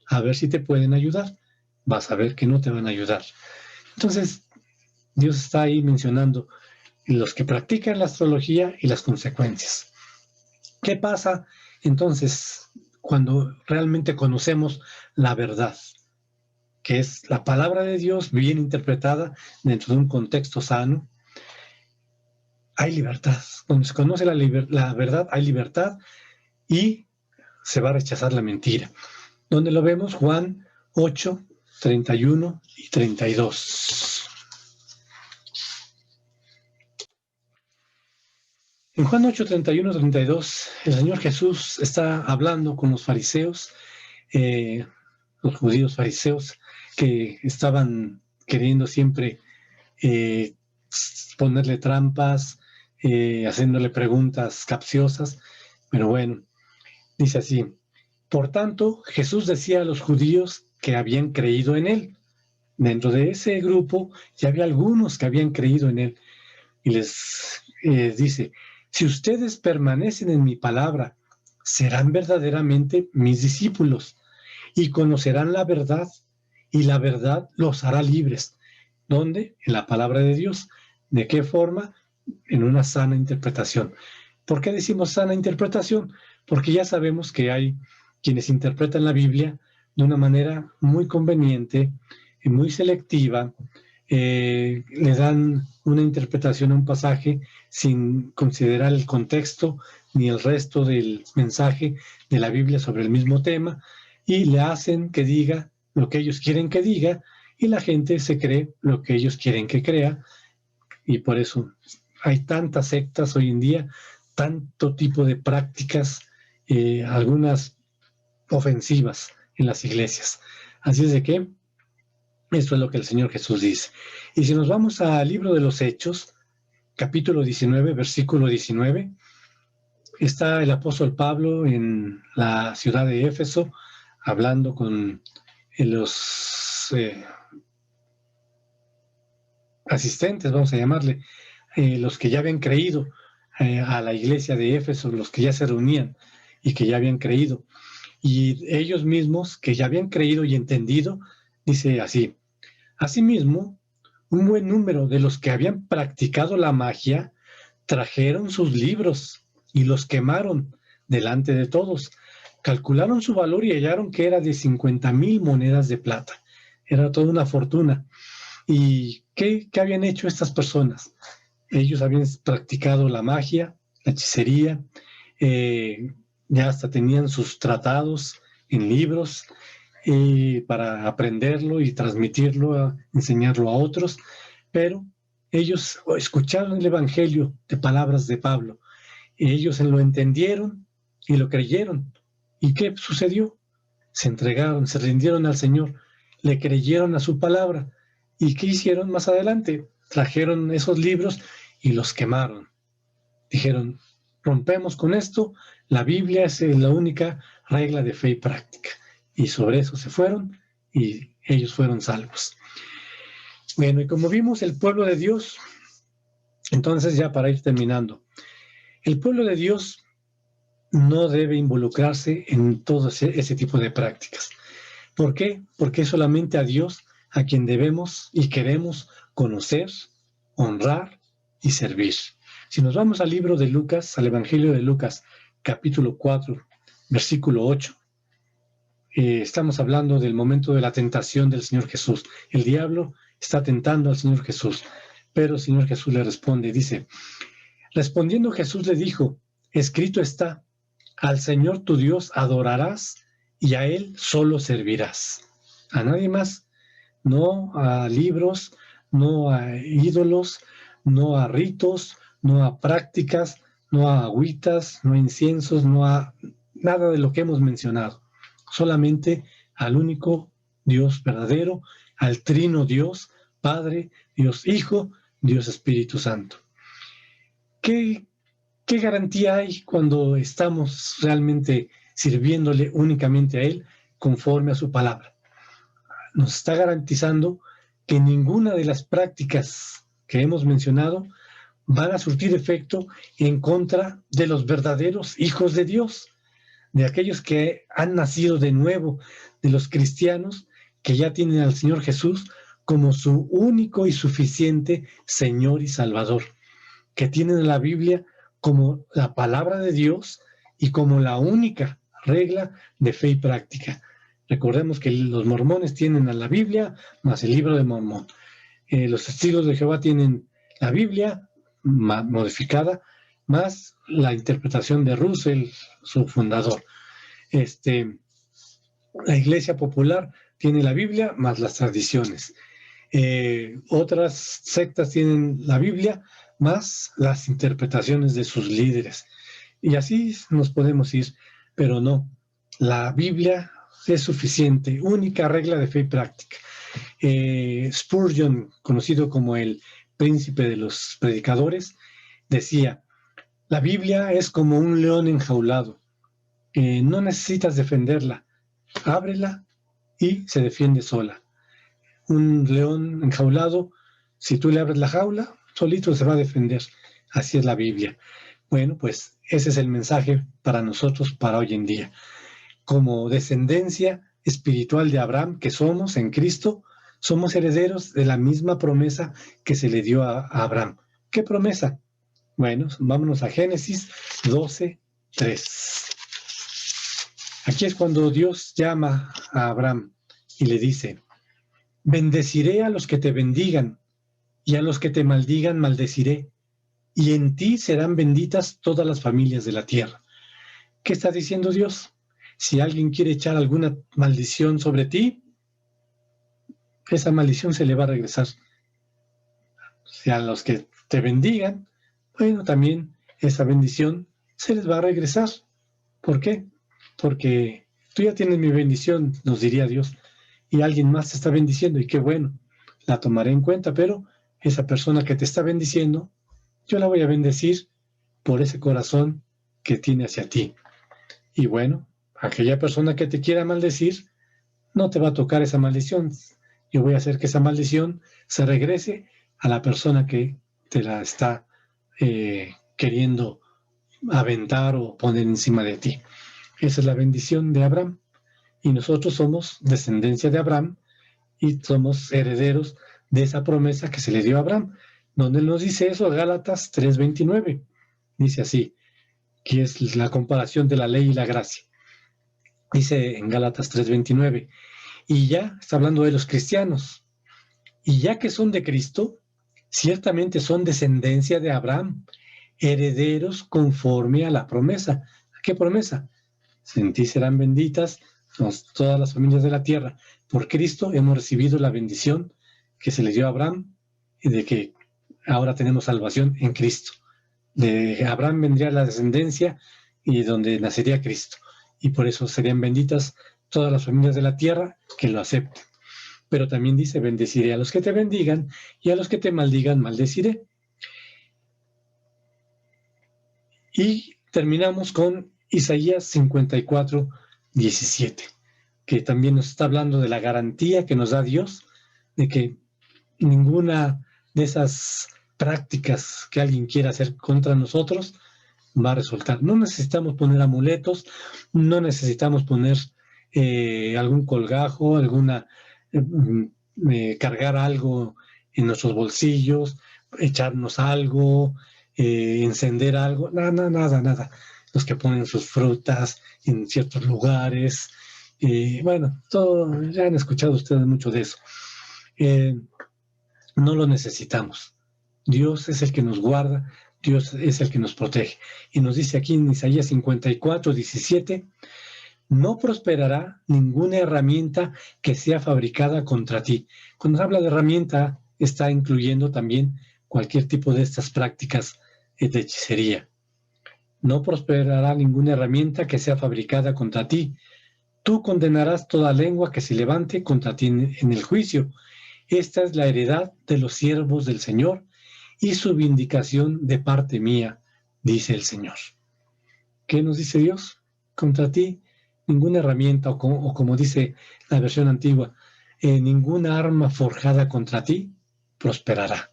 A ver si te pueden ayudar. Vas a ver que no te van a ayudar. Entonces, Dios está ahí mencionando los que practican la astrología y las consecuencias. ¿Qué pasa entonces cuando realmente conocemos la verdad? Que es la palabra de Dios bien interpretada dentro de un contexto sano. Hay libertad. Cuando se conoce la verdad, hay libertad y se va a rechazar la mentira. Donde lo vemos, Juan 8, 31 y 32. En Juan 8, 31, 32, el Señor Jesús está hablando con los fariseos, los judíos fariseos, que estaban queriendo siempre ponerle trampas, haciéndole preguntas capciosas, pero bueno, dice así: por tanto, Jesús decía a los judíos que habían creído en él. Dentro de ese grupo ya había algunos que habían creído en él, y les dice: si ustedes permanecen en mi palabra, serán verdaderamente mis discípulos y conocerán la verdad, y la verdad los hará libres. ¿Dónde? En la palabra de Dios. ¿De qué forma? En una sana interpretación. ¿Por qué decimos sana interpretación? Porque ya sabemos que hay quienes interpretan la Biblia de una manera muy conveniente, muy selectiva, le dan una interpretación a un pasaje sin considerar el contexto ni el resto del mensaje de la Biblia sobre el mismo tema, y le hacen que diga lo que ellos quieren que diga, y la gente se cree lo que ellos quieren que crea, y por eso hay tantas sectas hoy en día, tanto tipo de prácticas, algunas ofensivas en las iglesias. Así es de que esto es lo que el Señor Jesús dice. Y si nos vamos al libro de los Hechos, capítulo 19, versículo 19, está el apóstol Pablo en la ciudad de Éfeso, hablando con los asistentes, vamos a llamarle, los que ya habían creído a la iglesia de Éfeso, los que ya se reunían y que ya habían creído. Y ellos mismos, que ya habían creído y entendido, dice así: asimismo, un buen número de los que habían practicado la magia trajeron sus libros y los quemaron delante de todos. Calcularon su valor y hallaron que era de 50,000 monedas de plata. Era toda una fortuna. ¿Y qué habían hecho estas personas? Ellos habían practicado la magia, la hechicería, ya hasta tenían sus tratados en libros para aprenderlo y transmitirlo, enseñarlo a otros, pero ellos escucharon el Evangelio de palabras de Pablo, y ellos lo entendieron y lo creyeron. ¿Y qué sucedió? Se entregaron, se rindieron al Señor, le creyeron a su palabra. ¿Y qué hicieron más adelante? Trajeron esos libros y los quemaron. Dijeron: rompemos con esto, la Biblia es la única regla de fe y práctica. Y sobre eso se fueron y ellos fueron salvos. Bueno, y como vimos, el pueblo de Dios, entonces ya para ir terminando, el pueblo de Dios no debe involucrarse en todo ese tipo de prácticas. ¿Por qué? Porque es solamente a Dios a quien debemos y queremos conocer, honrar y servir. Si nos vamos al libro de Lucas, al Evangelio de Lucas, capítulo 4, versículo 8, estamos hablando del momento de la tentación del Señor Jesús. El diablo está tentando al Señor Jesús, pero el Señor Jesús le responde, dice: respondiendo Jesús le dijo: escrito está, al Señor tu Dios adorarás y a Él solo servirás. A nadie más, no a libros, no a ídolos, no a ritos, no a prácticas, no a agüitas, no a inciensos, no a nada de lo que hemos mencionado. Solamente al único Dios verdadero, al trino Dios, Padre, Dios Hijo, Dios Espíritu Santo. ¿Qué garantía hay cuando estamos realmente sirviéndole únicamente a Él conforme a su palabra? Nos está garantizando que ninguna de las prácticas que hemos mencionado van a surtir efecto en contra de los verdaderos hijos de Dios, de aquellos que han nacido de nuevo, de los cristianos que ya tienen al Señor Jesús como su único y suficiente Señor y Salvador, que tienen la Biblia como la palabra de Dios y como la única regla de fe y práctica. Recordemos que los mormones tienen a la Biblia más el libro de Mormón. Los testigos de Jehová tienen la Biblia modificada más la interpretación de Russell, su fundador. La Iglesia Popular tiene la Biblia más las tradiciones. Otras sectas tienen la Biblia más las interpretaciones de sus líderes. Y así nos podemos ir, pero no. La Biblia es suficiente, única regla de fe y práctica. Spurgeon, conocido como el príncipe de los predicadores, decía: la Biblia es como un león enjaulado. No necesitas defenderla. Ábrela y se defiende sola. Un león enjaulado, si tú le abres la jaula, solito se va a defender. Así es la Biblia. Bueno, pues ese es el mensaje para nosotros para hoy en día. Como descendencia espiritual de Abraham que somos en Cristo, somos herederos de la misma promesa que se le dio a Abraham. ¿Qué promesa? Bueno, vámonos a Génesis 12:3. Aquí es cuando Dios llama a Abraham y le dice: bendeciré a los que te bendigan, y a los que te maldigan maldeciré, y en ti serán benditas todas las familias de la tierra. ¿Qué está diciendo Dios? Si alguien quiere echar alguna maldición sobre ti, esa maldición se le va a regresar. Si a los que te bendigan, bueno, también esa bendición se les va a regresar. ¿Por qué? Porque tú ya tienes mi bendición, nos diría Dios, y alguien más te está bendiciendo, y qué bueno, la tomaré en cuenta, pero esa persona que te está bendiciendo, yo la voy a bendecir por ese corazón que tiene hacia ti. Y bueno, aquella persona que te quiera maldecir, no te va a tocar esa maldición. Yo voy a hacer que esa maldición se regrese a la persona que te la está queriendo aventar o poner encima de ti. Esa es la bendición de Abraham. Y nosotros somos descendencia de Abraham y somos herederos de esa promesa que se le dio a Abraham. ¿Dónde nos dice eso? Gálatas 3:29. Dice así, que es la comparación de la ley y la gracia. Dice en Gálatas 3:29, y ya está hablando de los cristianos, y ya que son de Cristo, ciertamente son descendencia de Abraham, herederos conforme a la promesa. ¿A qué promesa? En ti serán benditas todas las familias de la tierra. Por Cristo hemos recibido la bendición que se le dio a Abraham y de que ahora tenemos salvación en Cristo. De Abraham vendría la descendencia y donde nacería Cristo. Y por eso serían benditas todas las familias de la tierra que lo acepten. Pero también dice, bendeciré a los que te bendigan y a los que te maldigan maldeciré. Y terminamos con Isaías 54:17, que también nos está hablando de la garantía que nos da Dios de que ninguna de esas prácticas que alguien quiera hacer contra nosotros va a resultar. No necesitamos poner amuletos, no necesitamos poner algún colgajo, cargar algo en nuestros bolsillos, echarnos algo, encender algo, nada. Los que ponen sus frutas en ciertos lugares, bueno, todo, ya han escuchado ustedes mucho de eso. No lo necesitamos. Dios es el que nos guarda, Dios es el que nos protege. Y nos dice aquí en Isaías 54:17, no prosperará ninguna herramienta que sea fabricada contra ti. Cuando se habla de herramienta, está incluyendo también cualquier tipo de estas prácticas de hechicería. No prosperará ninguna herramienta que sea fabricada contra ti. Tú condenarás toda lengua que se levante contra ti en el juicio. Esta es la heredad de los siervos del Señor y su vindicación de parte mía, dice el Señor. ¿Qué nos dice Dios? Contra ti ninguna herramienta, o como dice la versión antigua, ninguna arma forjada contra ti prosperará.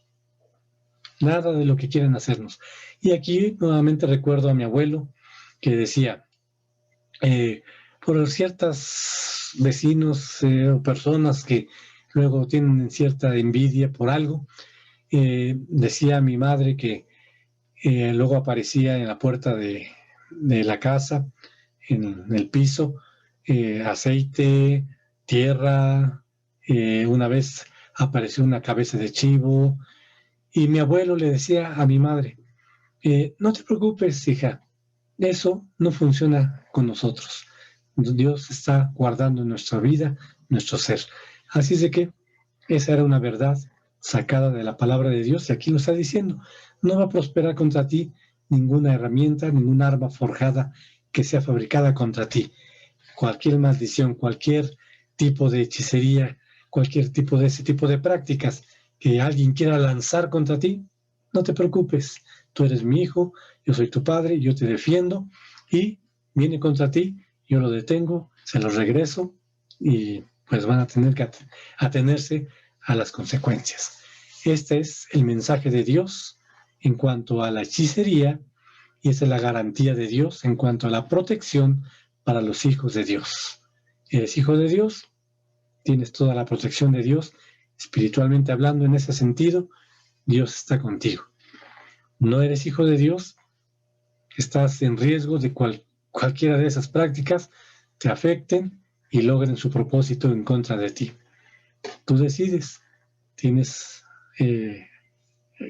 nada de lo que quieren hacernos. Y aquí nuevamente recuerdo a mi abuelo que decía, por ciertos vecinos o personas que luego tienen cierta envidia por algo, decía mi madre que luego aparecía en la puerta de la casa, en el piso, aceite, tierra, una vez apareció una cabeza de chivo, y mi abuelo le decía a mi madre, no te preocupes, hija, eso no funciona con nosotros. Dios está guardando nuestra vida, nuestro ser. Así es de que esa era una verdad sacada de la palabra de Dios, y aquí lo está diciendo. No va a prosperar contra ti ninguna herramienta, ninguna arma forjada que sea fabricada contra ti. Cualquier maldición, cualquier tipo de hechicería, cualquier tipo de ese tipo de prácticas que alguien quiera lanzar contra ti, no te preocupes. Tú eres mi hijo, yo soy tu padre, yo te defiendo, y viene contra ti, yo lo detengo, se lo regreso, y pues van a tener que atenerse a las consecuencias. Este es el mensaje de Dios en cuanto a la hechicería, y esa es la garantía de Dios en cuanto a la protección para los hijos de Dios. ¿Eres hijo de Dios? Tienes toda la protección de Dios. Espiritualmente hablando, en ese sentido, Dios está contigo. ¿No eres hijo de Dios? Estás en riesgo de cualquiera de esas prácticas te afecten y logren su propósito en contra de ti. Tú decides. Tienes,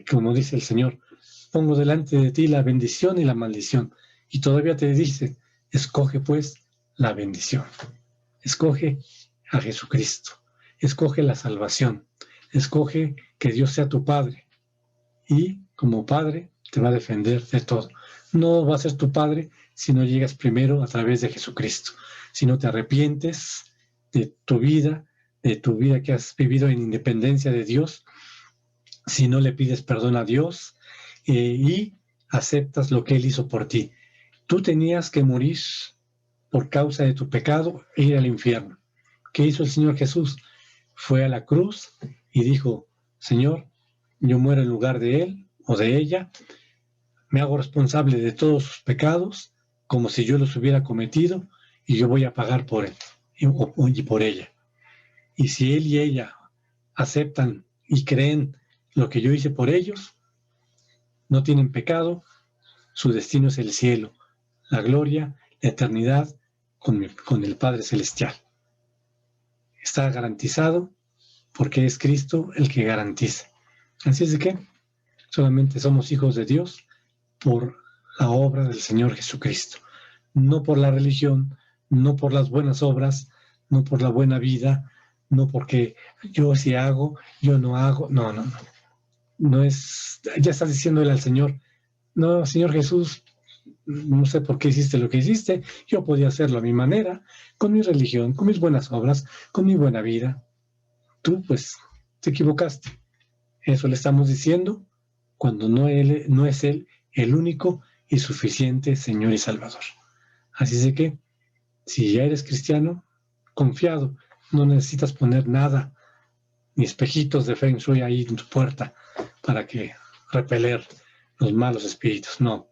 como dice el Señor, pongo delante de ti la bendición y la maldición. Y todavía te dice, escoge pues la bendición. Escoge a Jesucristo. Escoge la salvación. Escoge que Dios sea tu Padre. Y como Padre te va a defender de todo. No va a ser tu Padre si no llegas primero a través de Jesucristo. Si no te arrepientes de tu vida que has vivido en independencia de Dios, si no le pides perdón a Dios y aceptas lo que Él hizo por ti. Tú tenías que morir por causa de tu pecado e ir al infierno. ¿Qué hizo el Señor Jesús? Fue a la cruz y dijo, Señor, yo muero en lugar de Él o de ella, me hago responsable de todos sus pecados, como si yo los hubiera cometido, y yo voy a pagar por Él y por ella. Y si Él y ella aceptan y creen lo que yo hice por ellos, no tienen pecado, su destino es el cielo, la gloria, la eternidad con el Padre Celestial. Está garantizado porque es Cristo el que garantiza. Así es de que solamente somos hijos de Dios por la obra del Señor Jesucristo, no por la religión, no por las buenas obras, no por la buena vida, no porque yo sí hago, yo no hago, no. No es, ya estás diciéndole al Señor, no, Señor Jesús, no sé por qué hiciste lo que hiciste, yo podía hacerlo a mi manera, con mi religión, con mis buenas obras, con mi buena vida. Tú, pues, te equivocaste. Eso le estamos diciendo cuando no es Él el único y suficiente Señor y Salvador. Así es de que, si ya eres cristiano, confiado, no necesitas poner nada, ni espejitos de Feng Shui ahí en tu puerta para que repeler los malos espíritus. No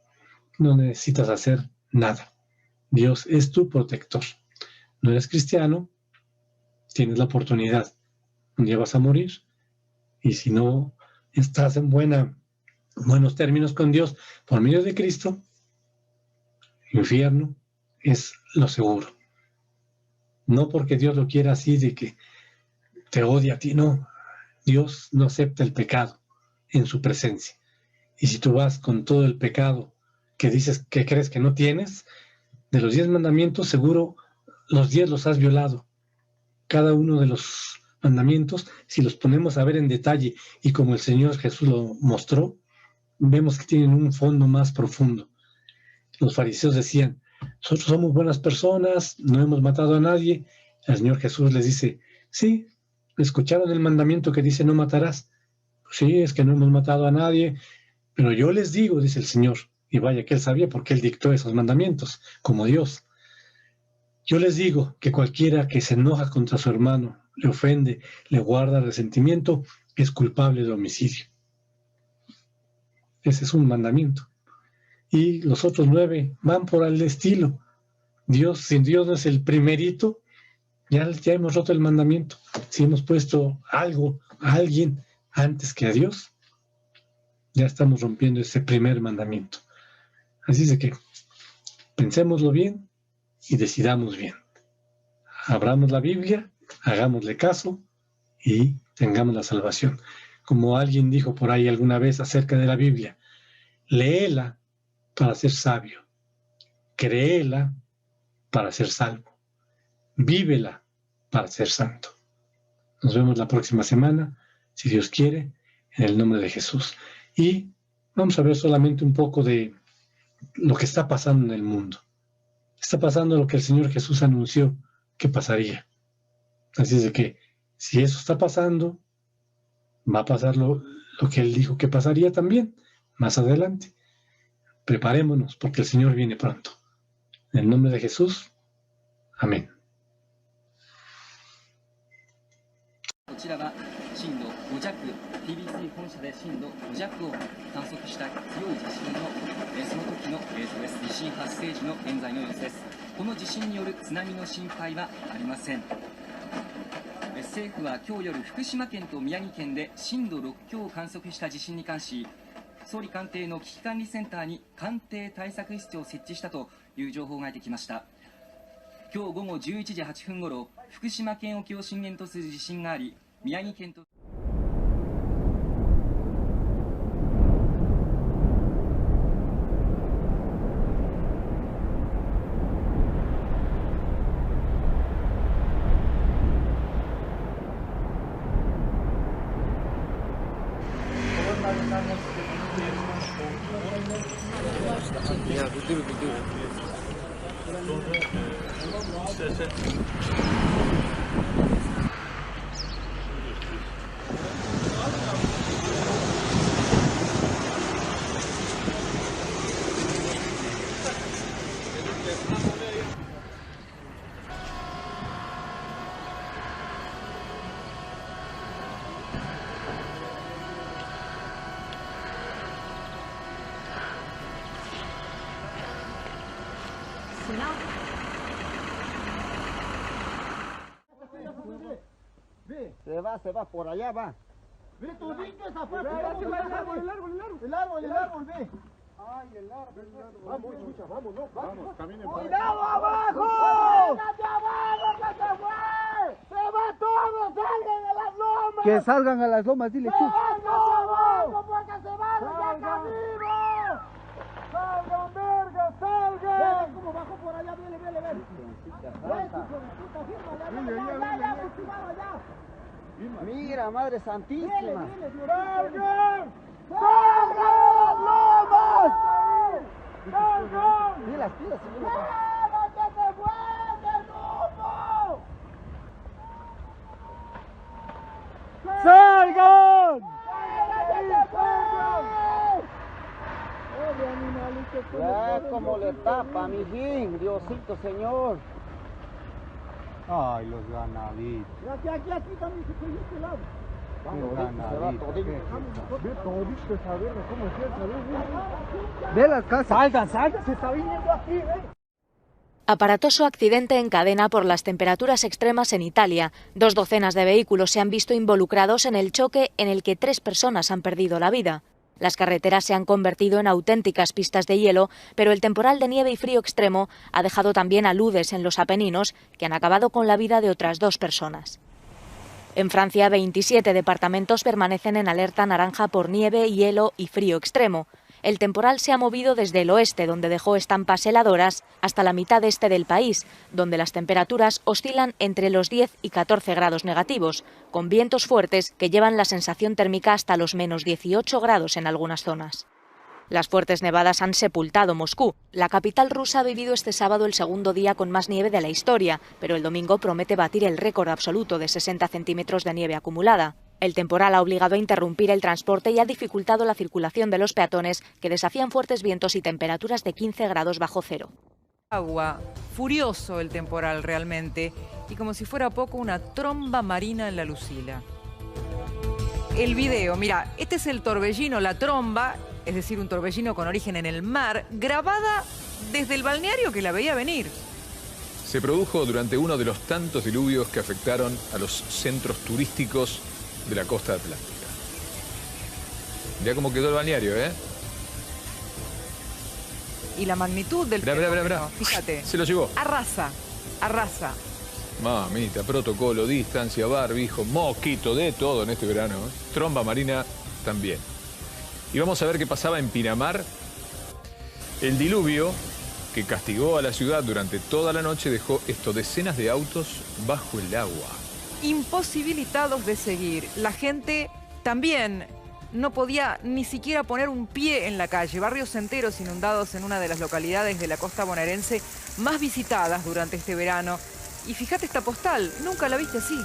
necesitas hacer nada. Dios es tu protector. No eres cristiano, tienes la oportunidad. Un día vas a morir, y si no estás en buenos términos con Dios por medio de Cristo, infierno es lo seguro. No porque Dios lo quiera así de que te odia a ti, no. Dios no acepta el pecado en su presencia. Y si tú vas con todo el pecado que dices que crees que no tienes, de los 10 mandamientos, seguro los 10 los has violado. Cada uno de los mandamientos, si los ponemos a ver en detalle, y como el Señor Jesús lo mostró, vemos que tienen un fondo más profundo. Los fariseos decían, nosotros somos buenas personas, no hemos matado a nadie. El Señor Jesús les dice, sí, ¿escucharon el mandamiento que dice no matarás? Sí, es que no hemos matado a nadie, pero yo les digo, dice el Señor, y vaya que Él sabía porque Él dictó esos mandamientos, como Dios. Yo les digo que cualquiera que se enoja contra su hermano, le ofende, le guarda resentimiento, es culpable de homicidio. Ese es un mandamiento. Y los otros 9 van por el estilo. Si Dios no es el primerito, ya hemos roto el mandamiento. Si hemos puesto algo a alguien antes que a Dios, ya estamos rompiendo ese primer mandamiento. Así es de que pensémoslo bien y decidamos bien. Abramos la Biblia, hagámosle caso y tengamos la salvación. Como alguien dijo por ahí alguna vez acerca de la Biblia, léela para ser sabio, créela para ser salvo, vívela para ser santo. Nos vemos la próxima semana, si Dios quiere, en el nombre de Jesús. Y vamos a ver solamente un poco de lo que está pasando en el mundo. Está pasando lo que el Señor Jesús anunció que pasaría. Así es de que, si eso está pasando, va a pasar lo que Él dijo que pasaría también, más adelante. Preparémonos, porque el Señor viene pronto. En el nombre de Jesús, amén. こちらは震度5弱、TBC 本社で震度5弱を観測した強い地震の、その時の映像です。地震発生時の現在の様子です。この地震による津波の心配はありません。政府は今日夜、福島県と宮城県で震度6強を観測した地震に関し、総理官邸の危機管理センターに官邸対策室を設置したという情報が入ってきました。今日午後11時8分ごろ、福島県沖を震源とする地震があり、宮城県とSe va, por allá va. Ve, tú brinques afuera. El árbol, ve. Ay, el árbol. Vamos, escucha, vamos, no, vamos, caminen. ¡Cuidado abajo! ¡Quédate abajo, que se fue! ¡Se va todo! ¡Salgan a las lomas! Que salgan a las lomas, dile tú. ¡Salgan abajo, porque se van ya camino! ¡Salgan, verga, salgan! Ve cómo bajó por allá, vele. Ve, allá. Mira, Madre Santísima. ¡Salgan! ¡Salgan a las lomas! ¡Salgan! Mira las pilas, señor. ¡Salgan, que se fue el grupo! ¡Salgan! Ya como le tapa, mi fin, Diosito Señor. Ay, los ganaditos. Aquí también se fue este lado. Los ganaditos. Ve todito esa verga, cómo es. Ve las casas. Salgan, se está viniendo aquí, ve. Aparatoso accidente en cadena por las temperaturas extremas en Italia. 2 docenas de vehículos se han visto involucrados en el choque en el que 3 personas han perdido la vida. Las carreteras se han convertido en auténticas pistas de hielo, pero el temporal de nieve y frío extremo ha dejado también aludes en los Apeninos que han acabado con la vida de otras 2 personas. En Francia, 27 departamentos permanecen en alerta naranja por nieve, hielo y frío extremo. El temporal se ha movido desde el oeste, donde dejó estampas heladoras, hasta la mitad este del país, donde las temperaturas oscilan entre los 10 y 14 grados negativos, con vientos fuertes que llevan la sensación térmica hasta los menos 18 grados en algunas zonas. Las fuertes nevadas han sepultado Moscú. La capital rusa ha vivido este sábado el segundo día con más nieve de la historia, pero el domingo promete batir el récord absoluto de 60 centímetros de nieve acumulada. El temporal ha obligado a interrumpir el transporte y ha dificultado la circulación de los peatones, que desafían fuertes vientos y temperaturas de 15 grados bajo cero. Agua, furioso el temporal realmente, y como si fuera poco una tromba marina en la Lucila. El video, mira, este es el torbellino, la tromba, es decir, un torbellino con origen en el mar, grabada desde el balneario que la veía venir. Se produjo durante uno de los tantos diluvios que afectaron a los centros turísticos de la costa atlántica. Mirá cómo quedó el balneario, ¿eh? Y la magnitud del fenómeno, fíjate. Se lo llevó. Arrasa, arrasa. Mamita, protocolo, distancia, barbijo, mosquito, de todo en este verano, ¿eh? Tromba marina también. Y vamos a ver qué pasaba en Pinamar. El diluvio que castigó a la ciudad durante toda la noche dejó decenas de autos bajo el agua. Imposibilitados de seguir. La gente también no podía ni siquiera poner un pie en la calle. Barrios enteros inundados en una de las localidades de la costa bonaerense más visitadas durante este verano. Y fíjate esta postal, nunca la viste así.